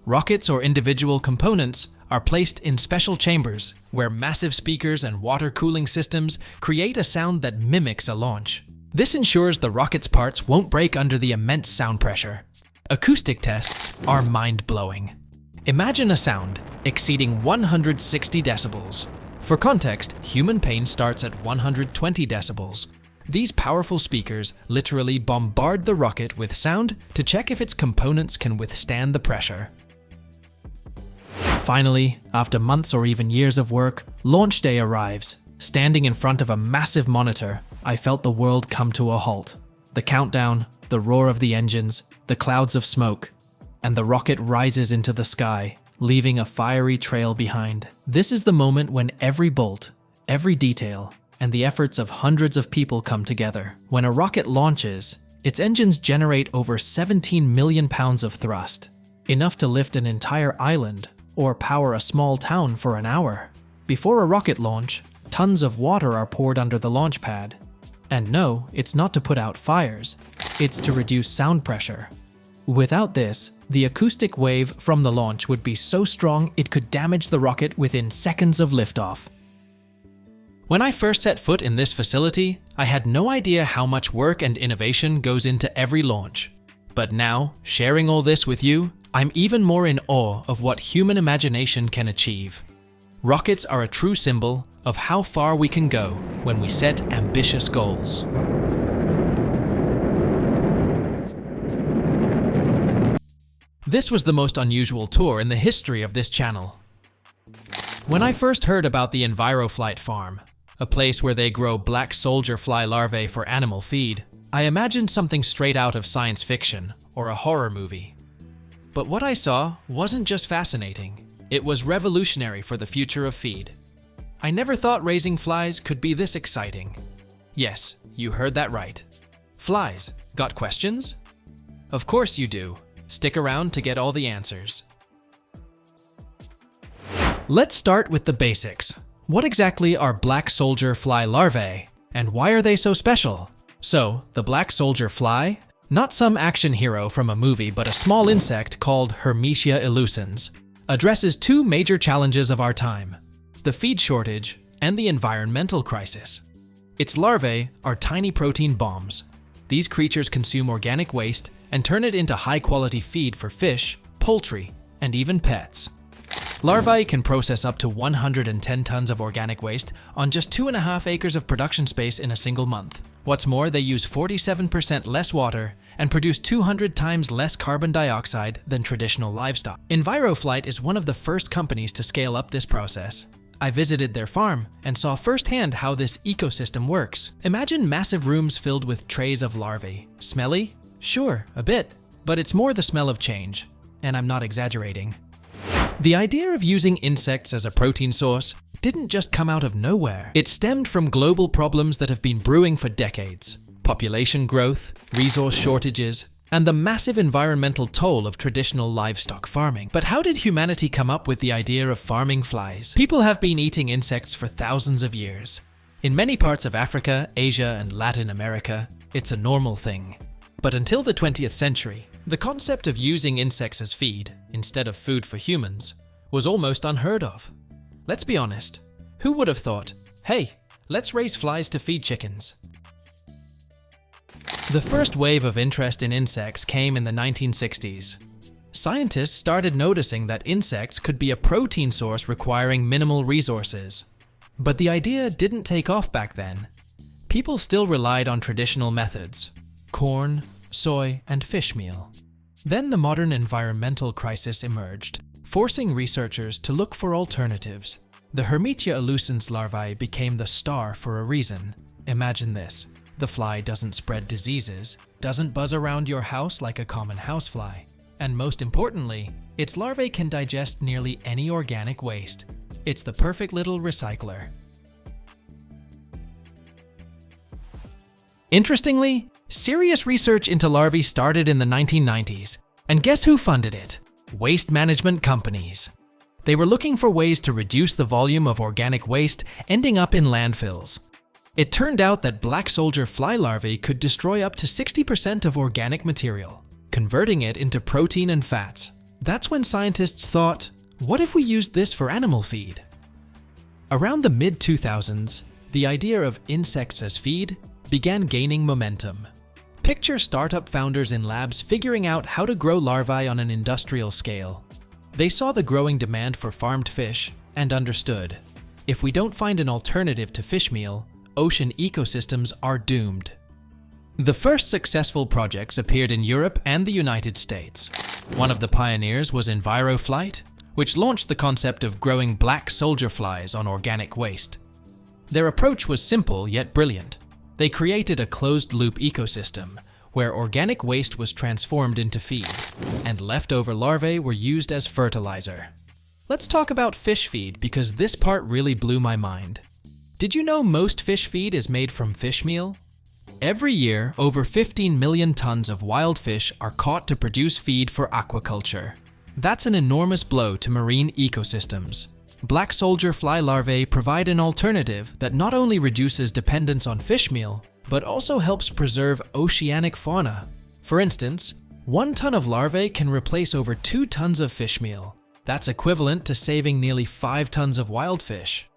Rockets or individual components are placed in special chambers where massive speakers and water cooling systems create a sound that mimics a launch. This ensures the rocket's parts won't break under the immense sound pressure. Acoustic tests are mind-blowing. Imagine a sound exceeding 160 decibels. For context, human pain starts at 120 decibels. These powerful speakers literally bombard the rocket with sound to check if its components can withstand the pressure. Finally, after months or even years of work, launch day arrives. Standing in front of a massive monitor, I felt the world come to a halt. The countdown, the roar of the engines, the clouds of smoke, and the rocket rises into the sky, leaving a fiery trail behind. This is the moment when every bolt, every detail, and the efforts of hundreds of people come together. When a rocket launches, its engines generate over 17 million pounds of thrust, enough to lift an entire island or power a small town for an hour. Before a rocket launch, tons of water are poured under the launch pad. And no, it's not to put out fires, it's to reduce sound pressure. Without this, the acoustic wave from the launch would be so strong it could damage the rocket within seconds of liftoff. When I first set foot in this facility, I had no idea how much work and innovation goes into every launch. But now, sharing all this with you, I'm even more in awe of what human imagination can achieve. Rockets are a true symbol of how far we can go when we set ambitious goals. This was the most unusual tour in the history of this channel. When I first heard about the EnviroFlight farm, a place where they grow black soldier fly larvae for animal feed, I imagined something straight out of science fiction or a horror movie. But what I saw wasn't just fascinating, it was revolutionary for the future of feed. I never thought raising flies could be this exciting. Yes, you heard that right. Flies. Got questions? Of course you do. Stick around to get all the answers. Let's start with the basics. What exactly are black soldier fly larvae, and why are they so special? So, the black soldier fly? Not some action hero from a movie, but a small insect called Hermetia illucens, addresses two major challenges of our time: the feed shortage and the environmental crisis. Its larvae are tiny protein bombs. These creatures consume organic waste and turn it into high-quality feed for fish, poultry, and even pets. Larvae can process up to 110 tons of organic waste on just 2.5 acres of production space in a single month. What's more, they use 47% less water and produce 200 times less carbon dioxide than traditional livestock. EnviroFlight is one of the first companies to scale up this process. I visited their farm and saw firsthand how this ecosystem works. Imagine massive rooms filled with trays of larvae. Smelly? Sure, a bit, but it's more the smell of change, and I'm not exaggerating. The idea of using insects as a protein source didn't just come out of nowhere. It stemmed from global problems that have been brewing for decades: population growth, resource shortages, and the massive environmental toll of traditional livestock farming. But how did humanity come up with the idea of farming flies? People have been eating insects for thousands of years. In many parts of Africa, Asia, and Latin America, it's a normal thing. But until the 20th century, the concept of using insects as feed, instead of food for humans, was almost unheard of. Let's be honest, who would have thought, hey, let's raise flies to feed chickens? The first wave of interest in insects came in the 1960s. Scientists started noticing that insects could be a protein source requiring minimal resources. But the idea didn't take off back then. People still relied on traditional methods: corn, soy, and fish meal. Then the modern environmental crisis emerged, forcing researchers to look for alternatives. The Hermetia illucens larvae became the star for a reason. Imagine this: the fly doesn't spread diseases, doesn't buzz around your house like a common housefly, and most importantly, its larvae can digest nearly any organic waste. It's the perfect little recycler. Interestingly, serious research into larvae started in the 1990s, and guess who funded it? Waste management companies. They were looking for ways to reduce the volume of organic waste ending up in landfills. It turned out that black soldier fly larvae could destroy up to 60% of organic material, converting it into protein and fats. That's when scientists thought, what if we used this for animal feed? Around the mid-2000s, the idea of insects as feed began gaining momentum. Picture startup founders in labs figuring out how to grow larvae on an industrial scale. They saw the growing demand for farmed fish and understood, if we don't find an alternative to fish meal, ocean ecosystems are doomed. The first successful projects appeared in Europe and the United States. One of the pioneers was EnviroFlight, which launched the concept of growing black soldier flies on organic waste. Their approach was simple yet brilliant. They created a closed-loop ecosystem where organic waste was transformed into feed, and leftover larvae were used as fertilizer. Let's talk about fish feed because this part really blew my mind. Did you know most fish feed is made from fish meal? Every year, over 15 million tons of wild fish are caught to produce feed for aquaculture. That's an enormous blow to marine ecosystems. Black soldier fly larvae provide an alternative that not only reduces dependence on fish meal, but also helps preserve oceanic fauna. For instance, 1 ton of larvae can replace over 2 tons of fish meal. That's equivalent to saving nearly 5 tons of wild fish.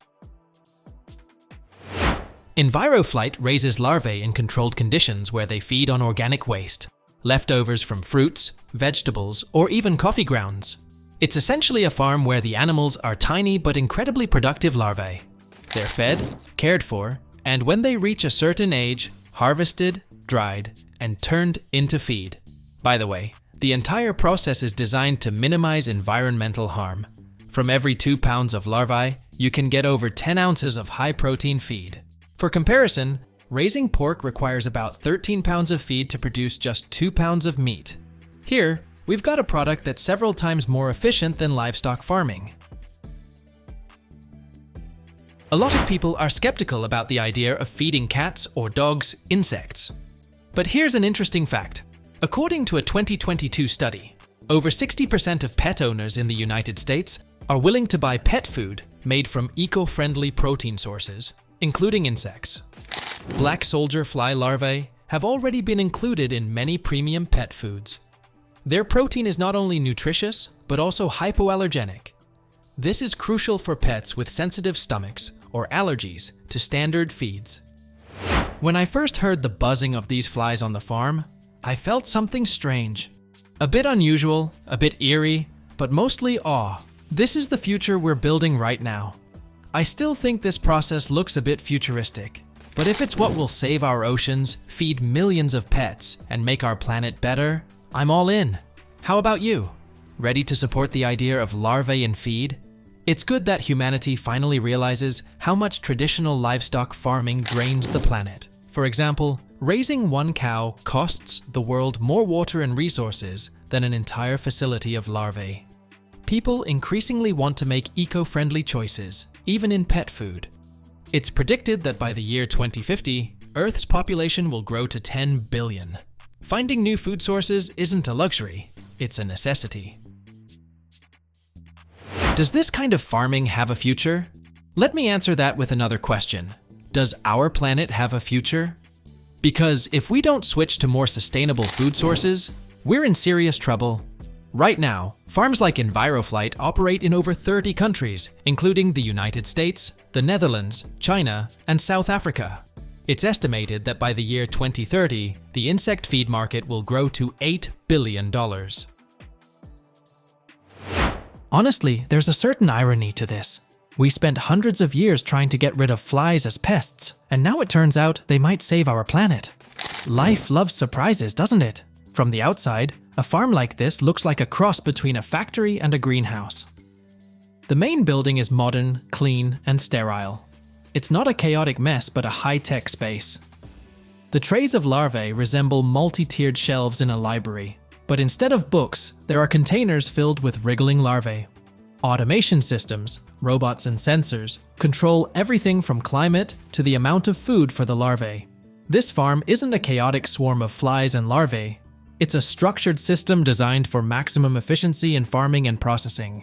EnviroFlight raises larvae in controlled conditions where they feed on organic waste, leftovers from fruits, vegetables, or even coffee grounds. It's essentially a farm where the animals are tiny but incredibly productive larvae. They're fed, cared for, and when they reach a certain age, harvested, dried, and turned into feed. By the way, the entire process is designed to minimize environmental harm. From every 2 pounds of larvae, you can get over 10 ounces of high-protein feed. For comparison, raising pork requires about 13 pounds of feed to produce just 2 pounds of meat. Here, we've got a product that's several times more efficient than livestock farming. A lot of people are skeptical about the idea of feeding cats or dogs insects. But here's an interesting fact. According to a 2022 study, over 60% of pet owners in the United States are willing to buy pet food made from eco-friendly protein sources, including insects. Black soldier fly larvae have already been included in many premium pet foods. Their protein is not only nutritious, but also hypoallergenic. This is crucial for pets with sensitive stomachs or allergies to standard feeds. When I first heard the buzzing of these flies on the farm, I felt something strange. A bit unusual, a bit eerie, but mostly awe. This is the future we're building right now. I still think this process looks a bit futuristic, but if it's what will save our oceans, feed millions of pets, and make our planet better, I'm all in. How about you? Ready to support the idea of larvae in feed? It's good that humanity finally realizes how much traditional livestock farming drains the planet. For example, raising one cow costs the world more water and resources than an entire facility of larvae. People increasingly want to make eco-friendly choices, even in pet food. It's predicted that by the year 2050, Earth's population will grow to 10 billion. Finding new food sources isn't a luxury, it's a necessity. Does this kind of farming have a future? Let me answer that with another question. Does our planet have a future? Because if we don't switch to more sustainable food sources, we're in serious trouble. Right now, farms like EnviroFlight operate in over 30 countries, including the United States, the Netherlands, China, and South Africa. It's estimated that by the year 2030, the insect feed market will grow to $8 billion. Honestly, there's a certain irony to this. We spent hundreds of years trying to get rid of flies as pests, and now it turns out they might save our planet. Life loves surprises, doesn't it? From the outside, a farm like this looks like a cross between a factory and a greenhouse. The main building is modern, clean, and sterile. It's not a chaotic mess, but a high-tech space. The trays of larvae resemble multi-tiered shelves in a library, but instead of books, there are containers filled with wriggling larvae. Automation systems, robots and sensors, control everything from climate to the amount of food for the larvae. This farm isn't a chaotic swarm of flies and larvae. It's a structured system designed for maximum efficiency in farming and processing.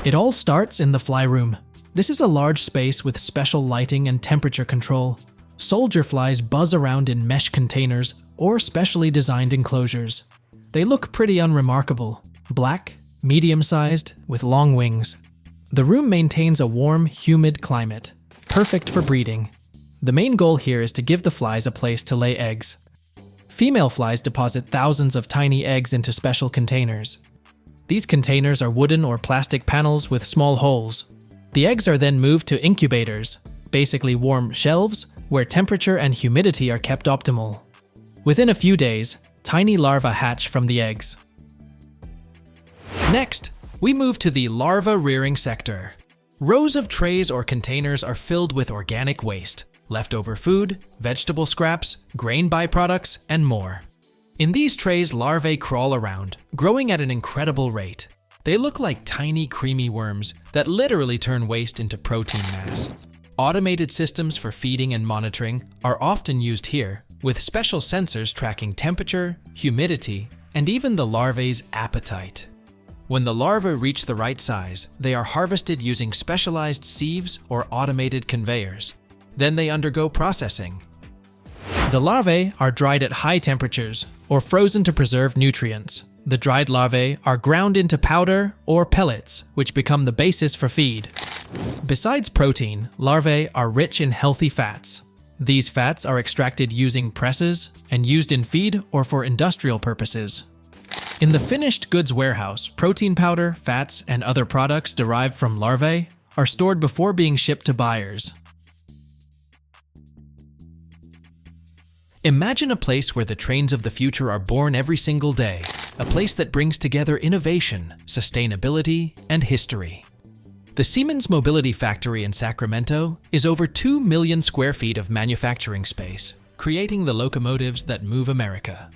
It all starts in the fly room. This is a large space with special lighting and temperature control. Soldier flies buzz around in mesh containers or specially designed enclosures. They look pretty unremarkable. Black, medium-sized, with long wings. The room maintains a warm, humid climate, perfect for breeding. The main goal here is to give the flies a place to lay eggs. Female flies deposit thousands of tiny eggs into special containers. These containers are wooden or plastic panels with small holes. The eggs are then moved to incubators, basically warm shelves, where temperature and humidity are kept optimal. Within a few days, tiny larvae hatch from the eggs. Next, we move to the larva rearing sector. Rows of trays or containers are filled with organic waste, leftover food, vegetable scraps, grain byproducts, and more. In these trays, larvae crawl around, growing at an incredible rate. They look like tiny, creamy worms that literally turn waste into protein mass. Automated systems for feeding and monitoring are often used here, with special sensors tracking temperature, humidity, and even the larvae's appetite. When the larvae reach the right size, they are harvested using specialized sieves or automated conveyors. Then they undergo processing. The larvae are dried at high temperatures or frozen to preserve nutrients. The dried larvae are ground into powder or pellets, which become the basis for feed. Besides protein, larvae are rich in healthy fats. These fats are extracted using presses and used in feed or for industrial purposes. In the finished goods warehouse, protein powder, fats, and other products derived from larvae are stored before being shipped to buyers. Imagine a place where the trains of the future are born every single day, a place that brings together innovation, sustainability, and history. The Siemens Mobility Factory in Sacramento is over 2 million square feet of manufacturing space, creating the locomotives that move America.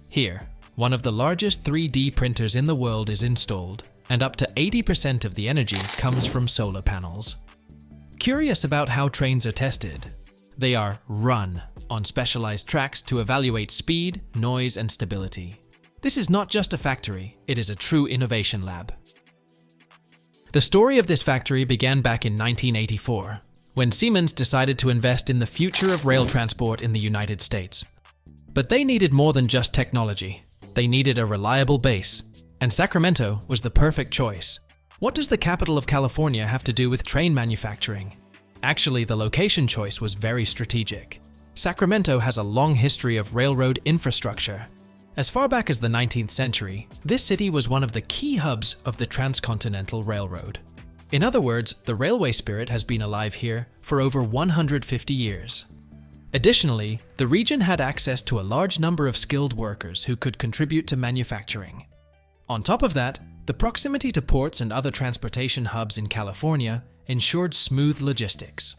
Here, one of the largest 3D printers in the world is installed, and up to 80% of the energy comes from solar panels. Curious about how trains are tested? They are run on specialized tracks to evaluate speed, noise, and stability. This is not just a factory, it is a true innovation lab. The story of this factory began back in 1984, when Siemens decided to invest in the future of rail transport in the United States. But they needed more than just technology. They needed a reliable base, and Sacramento was the perfect choice. What does the capital of California have to do with train manufacturing? Actually, the location choice was very strategic. Sacramento has a long history of railroad infrastructure. As far back as the 19th century, this city was one of the key hubs of the Transcontinental Railroad. In other words, the railway spirit has been alive here for over 150 years. Additionally, the region had access to a large number of skilled workers who could contribute to manufacturing. On top of that, the proximity to ports and other transportation hubs in California ensured smooth logistics.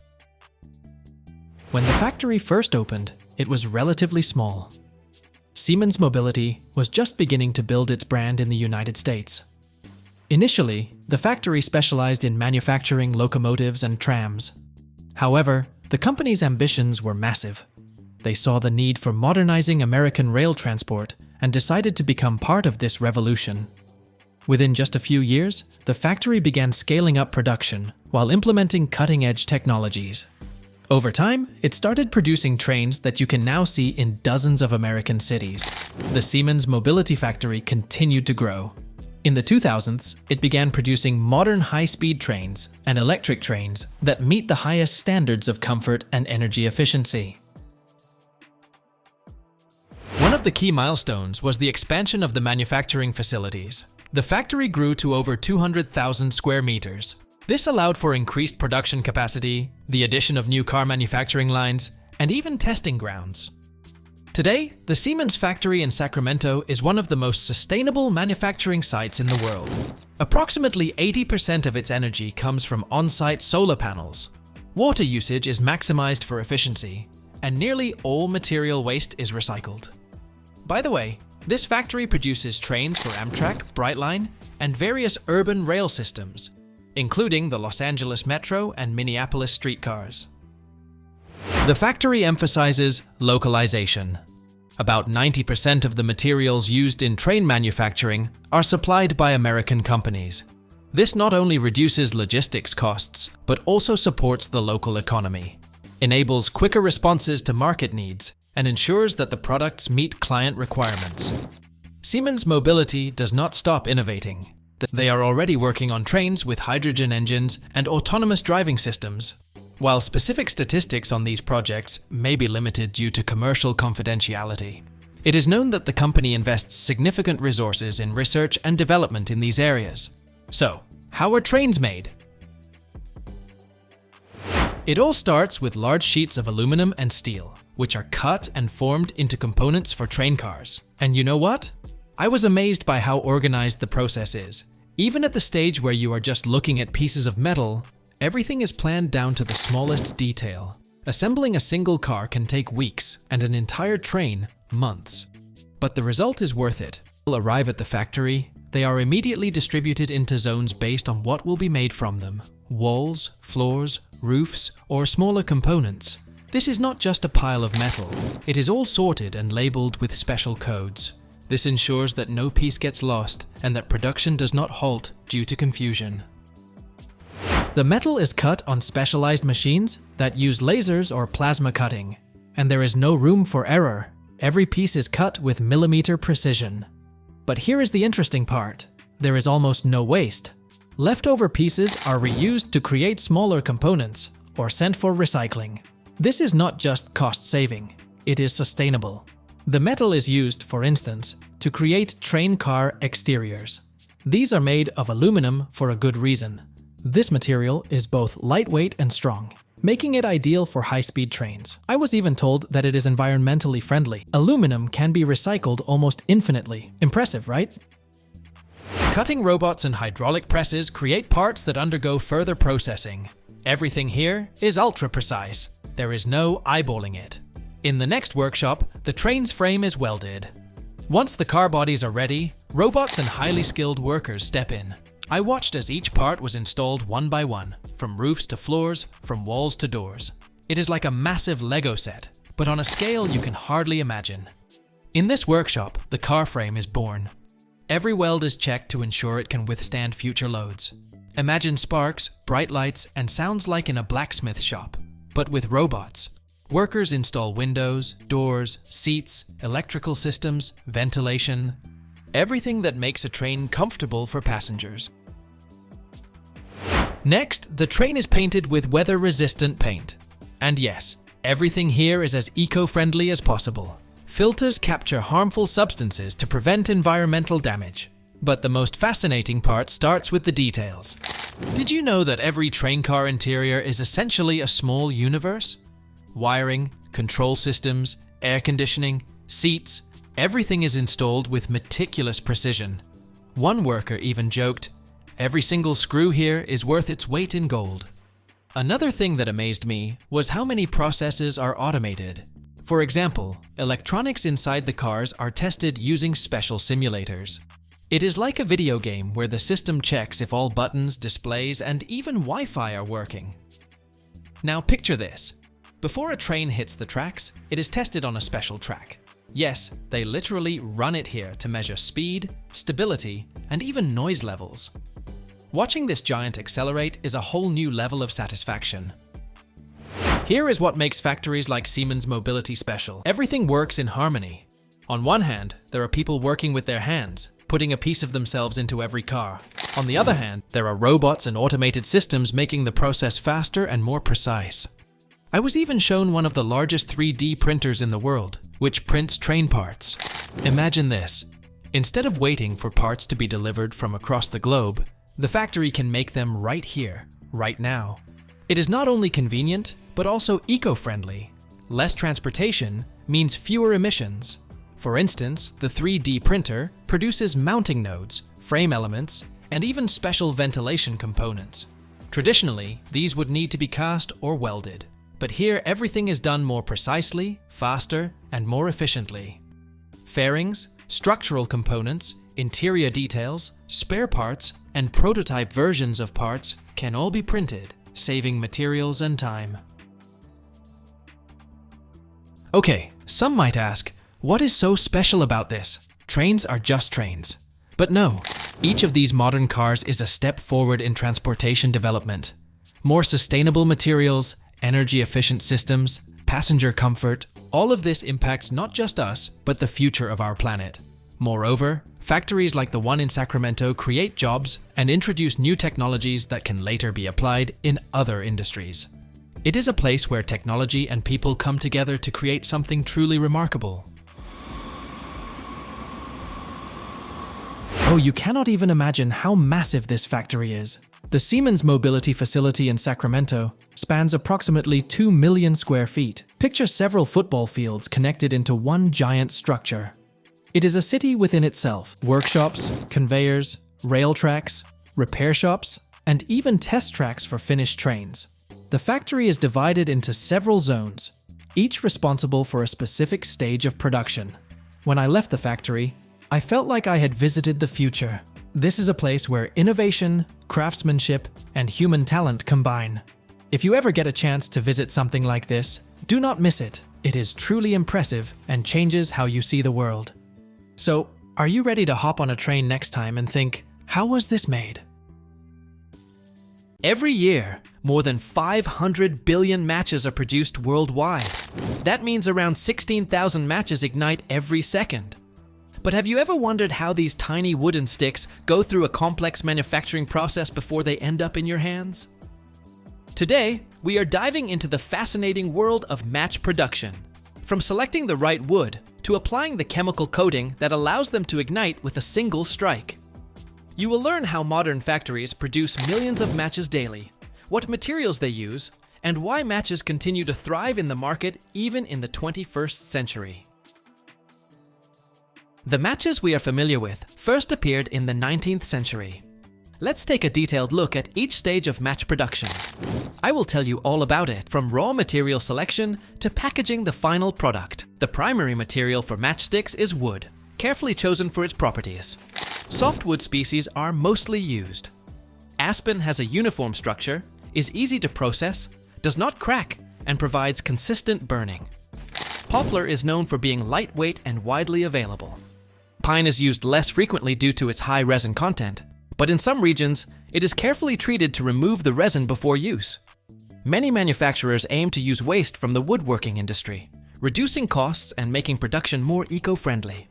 When the factory first opened, it was relatively small. Siemens Mobility was just beginning to build its brand in the United States. Initially, the factory specialized in manufacturing locomotives and trams. However, the company's ambitions were massive. They saw the need for modernizing American rail transport and decided to become part of this revolution. Within just a few years, the factory began scaling up production while implementing cutting-edge technologies. Over time, it started producing trains that you can now see in dozens of American cities. The Siemens Mobility Factory continued to grow. In the 2000s, it began producing modern high-speed trains and electric trains that meet the highest standards of comfort and energy efficiency. One of the key milestones was the expansion of the manufacturing facilities. The factory grew to over 200,000 square meters. This allowed for increased production capacity, the addition of new car manufacturing lines, and even testing grounds. Today, the Siemens factory in Sacramento is one of the most sustainable manufacturing sites in the world. Approximately 80% of its energy comes from on-site solar panels. Water usage is maximized for efficiency, and nearly all material waste is recycled. By the way, this factory produces trains for Amtrak, Brightline, and various urban rail systems, including the Los Angeles Metro and Minneapolis streetcars. The factory emphasizes localization. About 90% of the materials used in train manufacturing are supplied by American companies. This not only reduces logistics costs, but also supports the local economy, enables quicker responses to market needs, and ensures that the products meet client requirements. Siemens Mobility does not stop innovating. They are already working on trains with hydrogen engines and autonomous driving systems. While specific statistics on these projects may be limited due to commercial confidentiality, it is known that the company invests significant resources in research and development in these areas. So, how are trains made? It all starts with large sheets of aluminum and steel, which are cut and formed into components for train cars. And you know what? I was amazed by how organized the process is. Even at the stage where you are just looking at pieces of metal, everything is planned down to the smallest detail. Assembling a single car can take weeks, and an entire train, months. But the result is worth it. When they arrive at the factory, they are immediately distributed into zones based on what will be made from them: walls, floors, roofs, or smaller components. This is not just a pile of metal. It is all sorted and labeled with special codes. This ensures that no piece gets lost and that production does not halt due to confusion. The metal is cut on specialized machines that use lasers or plasma cutting, and there is no room for error. Every piece is cut with millimeter precision. But here is the interesting part. There is almost no waste. Leftover pieces are reused to create smaller components or sent for recycling. This is not just cost-saving, it is sustainable. The metal is used, for instance, to create train car exteriors. These are made of aluminum for a good reason. This material is both lightweight and strong, making it ideal for high-speed trains. I was even told that it is environmentally friendly. Aluminum can be recycled almost infinitely. Impressive, right? Cutting robots and hydraulic presses create parts that undergo further processing. Everything here is ultra-precise. There is no eyeballing it. In the next workshop, the train's frame is welded. Once the car bodies are ready, robots and highly skilled workers step in. I watched as each part was installed one by one, from roofs to floors, from walls to doors. It is like a massive Lego set, but on a scale you can hardly imagine. In this workshop, the car frame is born. Every weld is checked to ensure it can withstand future loads. Imagine sparks, bright lights, and sounds like in a blacksmith shop, but with robots. Workers install windows, doors, seats, electrical systems, ventilation, everything that makes a train comfortable for passengers. Next, the train is painted with weather-resistant paint. And yes, everything here is as eco-friendly as possible. Filters capture harmful substances to prevent environmental damage. But the most fascinating part starts with the details. Did you know that every train car interior is essentially a small universe? Wiring, control systems, air conditioning, seats, everything is installed with meticulous precision. One worker even joked, "Every single screw here is worth its weight in gold." Another thing that amazed me was how many processes are automated. For example, electronics inside the cars are tested using special simulators. It is like a video game where the system checks if all buttons, displays, and even Wi-Fi are working. Now picture this. Before a train hits the tracks, it is tested on a special track. Yes, they literally run it here to measure speed, stability, and even noise levels. Watching this giant accelerate is a whole new level of satisfaction. Here is what makes factories like Siemens Mobility special. Everything works in harmony. On one hand, there are people working with their hands, putting a piece of themselves into every car. On the other hand, there are robots and automated systems making the process faster and more precise. I was even shown one of the largest 3D printers in the world, which prints train parts. Imagine this. Instead of waiting for parts to be delivered from across the globe, the factory can make them right here, right now. It is not only convenient, but also eco-friendly. Less transportation means fewer emissions. For instance, the 3D printer produces mounting nodes, frame elements, and even special ventilation components. Traditionally, these would need to be cast or welded. But here everything is done more precisely, faster, and more efficiently. Fairings, structural components, interior details, spare parts, and prototype versions of parts can all be printed, saving materials and time. Okay, some might ask, what is so special about this? Trains are just trains. But no, each of these modern cars is a step forward in transportation development. More sustainable materials, energy-efficient systems, passenger comfort, all of this impacts not just us, but the future of our planet. Moreover, factories like the one in Sacramento create jobs and introduce new technologies that can later be applied in other industries. It is a place where technology and people come together to create something truly remarkable. Oh, you cannot even imagine how massive this factory is. The Siemens Mobility facility in Sacramento spans approximately 2 million square feet. Picture several football fields connected into one giant structure. It is a city within itself. Workshops, conveyors, rail tracks, repair shops, and even test tracks for finished trains. The factory is divided into several zones, each responsible for a specific stage of production. When I left the factory, I felt like I had visited the future. This is a place where innovation, craftsmanship, and human talent combine. If you ever get a chance to visit something like this, do not miss it. It is truly impressive and changes how you see the world. So, are you ready to hop on a train next time and think, how was this made? Every year, more than 500 billion matches are produced worldwide. That means around 16,000 matches ignite every second. But have you ever wondered how these tiny wooden sticks go through a complex manufacturing process before they end up in your hands? Today, we are diving into the fascinating world of match production. From selecting the right wood to applying the chemical coating that allows them to ignite with a single strike. You will learn how modern factories produce millions of matches daily, what materials they use, and why matches continue to thrive in the market even in the 21st century. The matches we are familiar with first appeared in the 19th century. Let's take a detailed look at each stage of match production. I will tell you all about it, from raw material selection to packaging the final product. The primary material for matchsticks is wood, carefully chosen for its properties. Softwood species are mostly used. Aspen has a uniform structure, is easy to process, does not crack, and provides consistent burning. Poplar is known for being lightweight and widely available. Pine is used less frequently due to its high resin content, but in some regions, it is carefully treated to remove the resin before use. Many manufacturers aim to use waste from the woodworking industry, reducing costs and making production more eco-friendly.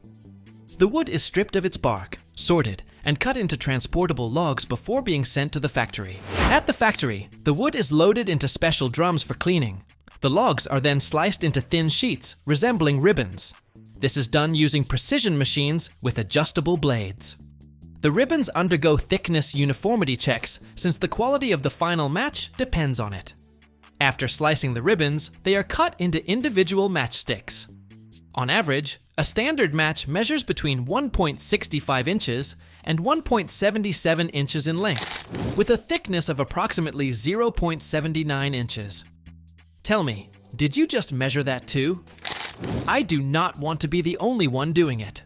The wood is stripped of its bark, sorted, and cut into transportable logs before being sent to the factory. At the factory, the wood is loaded into special drums for cleaning. The logs are then sliced into thin sheets, resembling ribbons. This is done using precision machines with adjustable blades. The ribbons undergo thickness uniformity checks since the quality of the final match depends on it. After slicing the ribbons, they are cut into individual matchsticks. On average, a standard match measures between 1.65 inches and 1.77 inches in length, with a thickness of approximately 0.79 inches. Tell me, did you just measure that too? I do not want to be the only one doing it.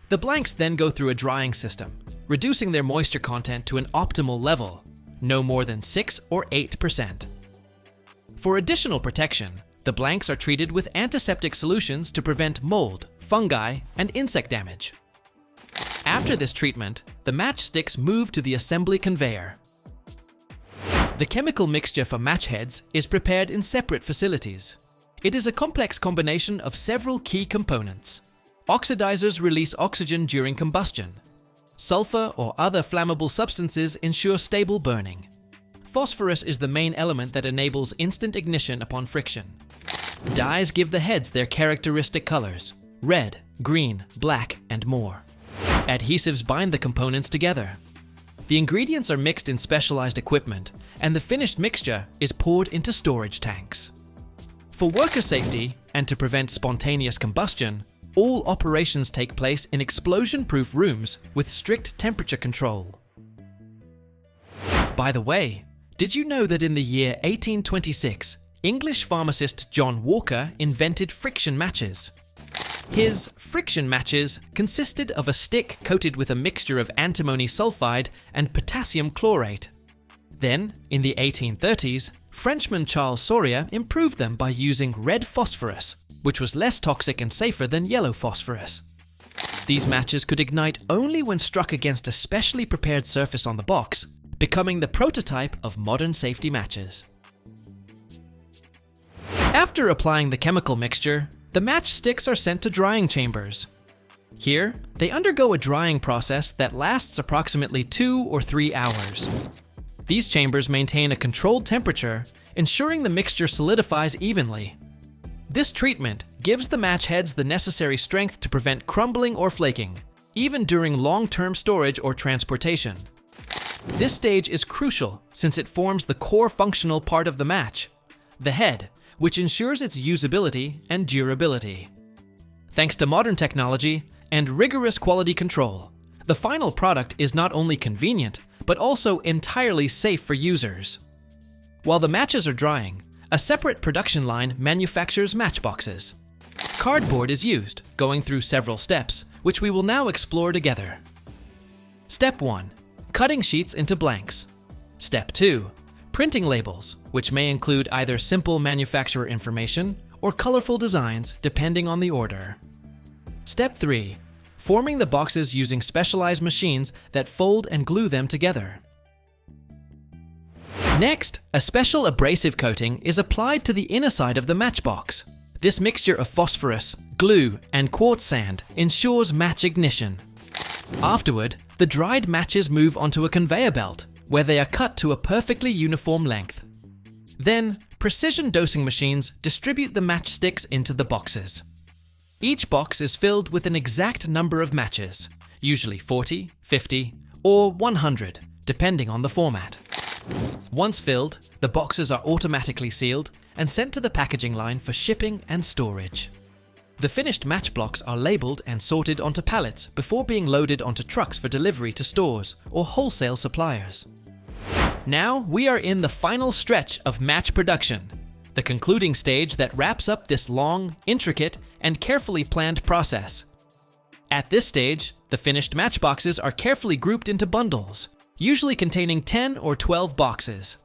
The blanks then go through a drying system, reducing their moisture content to an optimal level, no more than 6 or 8%. For additional protection, the blanks are treated with antiseptic solutions to prevent mold, fungi, and insect damage. After this treatment, the matchsticks move to the assembly conveyor. The chemical mixture for match heads is prepared in separate facilities. It is a complex combination of several key components. Oxidizers release oxygen during combustion. Sulfur or other flammable substances ensure stable burning. Phosphorus is the main element that enables instant ignition upon friction. Dyes give the heads their characteristic colors: red, green, black, and more. Adhesives bind the components together. The ingredients are mixed in specialized equipment, and the finished mixture is poured into storage tanks. For worker safety and to prevent spontaneous combustion, all operations take place in explosion-proof rooms with strict temperature control. By the way, did you know that in the year 1826, English pharmacist John Walker invented friction matches? His friction matches consisted of a stick coated with a mixture of antimony sulfide and potassium chlorate. Then, in the 1830s, Frenchman Charles Soria improved them by using red phosphorus, which was less toxic and safer than yellow phosphorus. These matches could ignite only when struck against a specially prepared surface on the box, becoming the prototype of modern safety matches. After applying the chemical mixture, the matchsticks are sent to drying chambers. Here, they undergo a drying process that lasts approximately 2 or 3 hours. These chambers maintain a controlled temperature, ensuring the mixture solidifies evenly. This treatment gives the match heads the necessary strength to prevent crumbling or flaking, even during long-term storage or transportation. This stage is crucial since it forms the core functional part of the match, the head, which ensures its usability and durability. Thanks to modern technology and rigorous quality control, the final product is not only convenient, but also entirely safe for users. While the matches are drying, a separate production line manufactures matchboxes. Cardboard is used, going through several steps, which we will now explore together. Step 1. Cutting sheets into blanks. Step 2. Printing labels, which may include either simple manufacturer information or colorful designs depending on the order. Step 3. Forming the boxes using specialized machines that fold and glue them together. Next, a special abrasive coating is applied to the inner side of the matchbox. This mixture of phosphorus, glue, and quartz sand ensures match ignition. Afterward, the dried matches move onto a conveyor belt, where they are cut to a perfectly uniform length. Then, precision dosing machines distribute the matchsticks into the boxes. Each box is filled with an exact number of matches, usually 40, 50, or 100, depending on the format. Once filled, the boxes are automatically sealed and sent to the packaging line for shipping and storage. The finished match blocks are labeled and sorted onto pallets before being loaded onto trucks for delivery to stores or wholesale suppliers. Now we are in the final stretch of match production, the concluding stage that wraps up this long, intricate, and carefully planned process. At this stage, the finished matchboxes are carefully grouped into bundles, usually containing 10 or 12 boxes.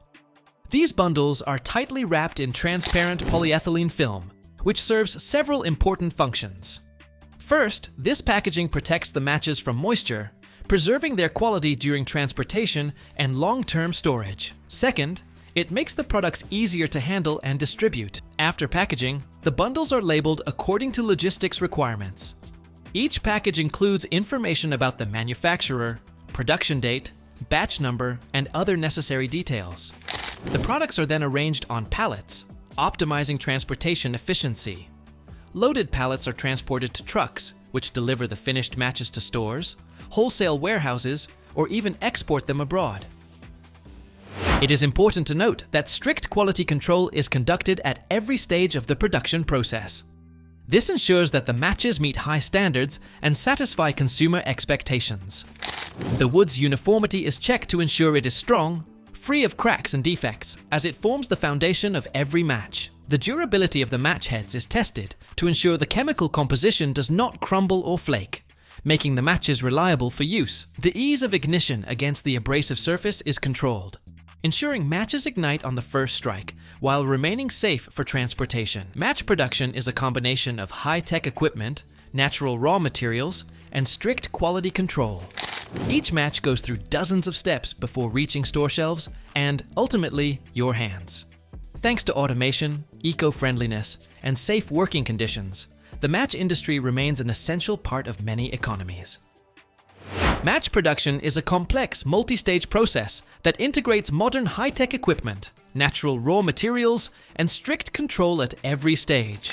These bundles are tightly wrapped in transparent polyethylene film, which serves several important functions. First, this packaging protects the matches from moisture, preserving their quality during transportation and long-term storage. Second, it makes the products easier to handle and distribute. After packaging, the bundles are labeled according to logistics requirements. Each package includes information about the manufacturer, production date, batch number, and other necessary details. The products are then arranged on pallets, optimizing transportation efficiency. Loaded pallets are transported to trucks, which deliver the finished matches to stores, wholesale warehouses, or even export them abroad. It is important to note that strict quality control is conducted at every stage of the production process. This ensures that the matches meet high standards and satisfy consumer expectations. The wood's uniformity is checked to ensure it is strong, free of cracks and defects, as it forms the foundation of every match. The durability of the match heads is tested to ensure the chemical composition does not crumble or flake, making the matches reliable for use. The ease of ignition against the abrasive surface is controlled, ensuring matches ignite on the first strike while remaining safe for transportation. Match production is a combination of high-tech equipment, natural raw materials, and strict quality control. Each match goes through dozens of steps before reaching store shelves and, ultimately, your hands. Thanks to automation, eco-friendliness, and safe working conditions, the match industry remains an essential part of many economies. Match production is a complex, multi-stage process that integrates modern high-tech equipment, natural raw materials, and strict control at every stage.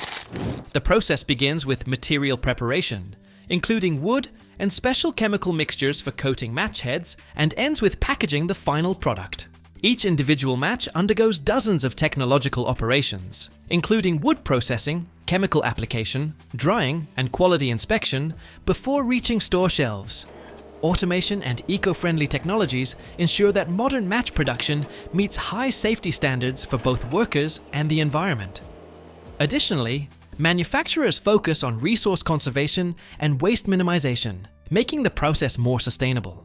The process begins with material preparation, including wood and special chemical mixtures for coating match heads, and ends with packaging the final product. Each individual match undergoes dozens of technological operations, including wood processing, chemical application, drying, and quality inspection before reaching store shelves. Automation and eco-friendly technologies ensure that modern match production meets high safety standards for both workers and the environment. Additionally, manufacturers focus on resource conservation and waste minimization, making the process more sustainable.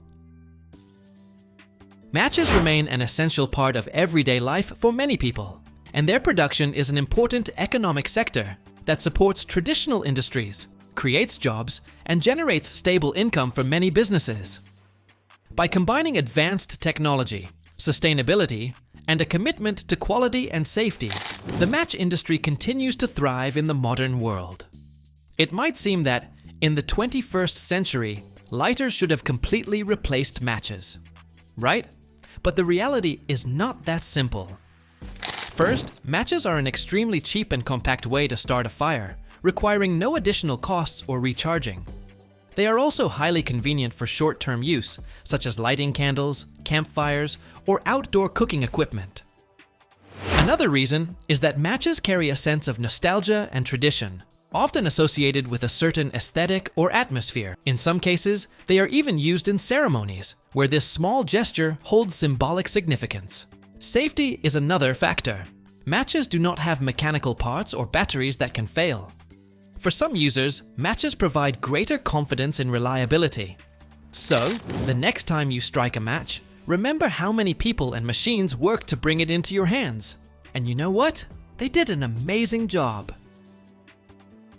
Matches remain an essential part of everyday life for many people, and their production is an important economic sector that supports traditional industries, creates jobs, and generates stable income for many businesses. By combining advanced technology, sustainability, and a commitment to quality and safety, the match industry continues to thrive in the modern world. It might seem that, in the 21st century, lighters should have completely replaced matches, right? But the reality is not that simple. First, matches are an extremely cheap and compact way to start a fire, requiring no additional costs or recharging. They are also highly convenient for short-term use, such as lighting candles, campfires, or outdoor cooking equipment. Another reason is that matches carry a sense of nostalgia and tradition, often associated with a certain aesthetic or atmosphere. In some cases, they are even used in ceremonies, where this small gesture holds symbolic significance. Safety is another factor. Matches do not have mechanical parts or batteries that can fail. For some users, matches provide greater confidence in reliability. So, the next time you strike a match, remember how many people and machines worked to bring it into your hands. And you know what? They did an amazing job.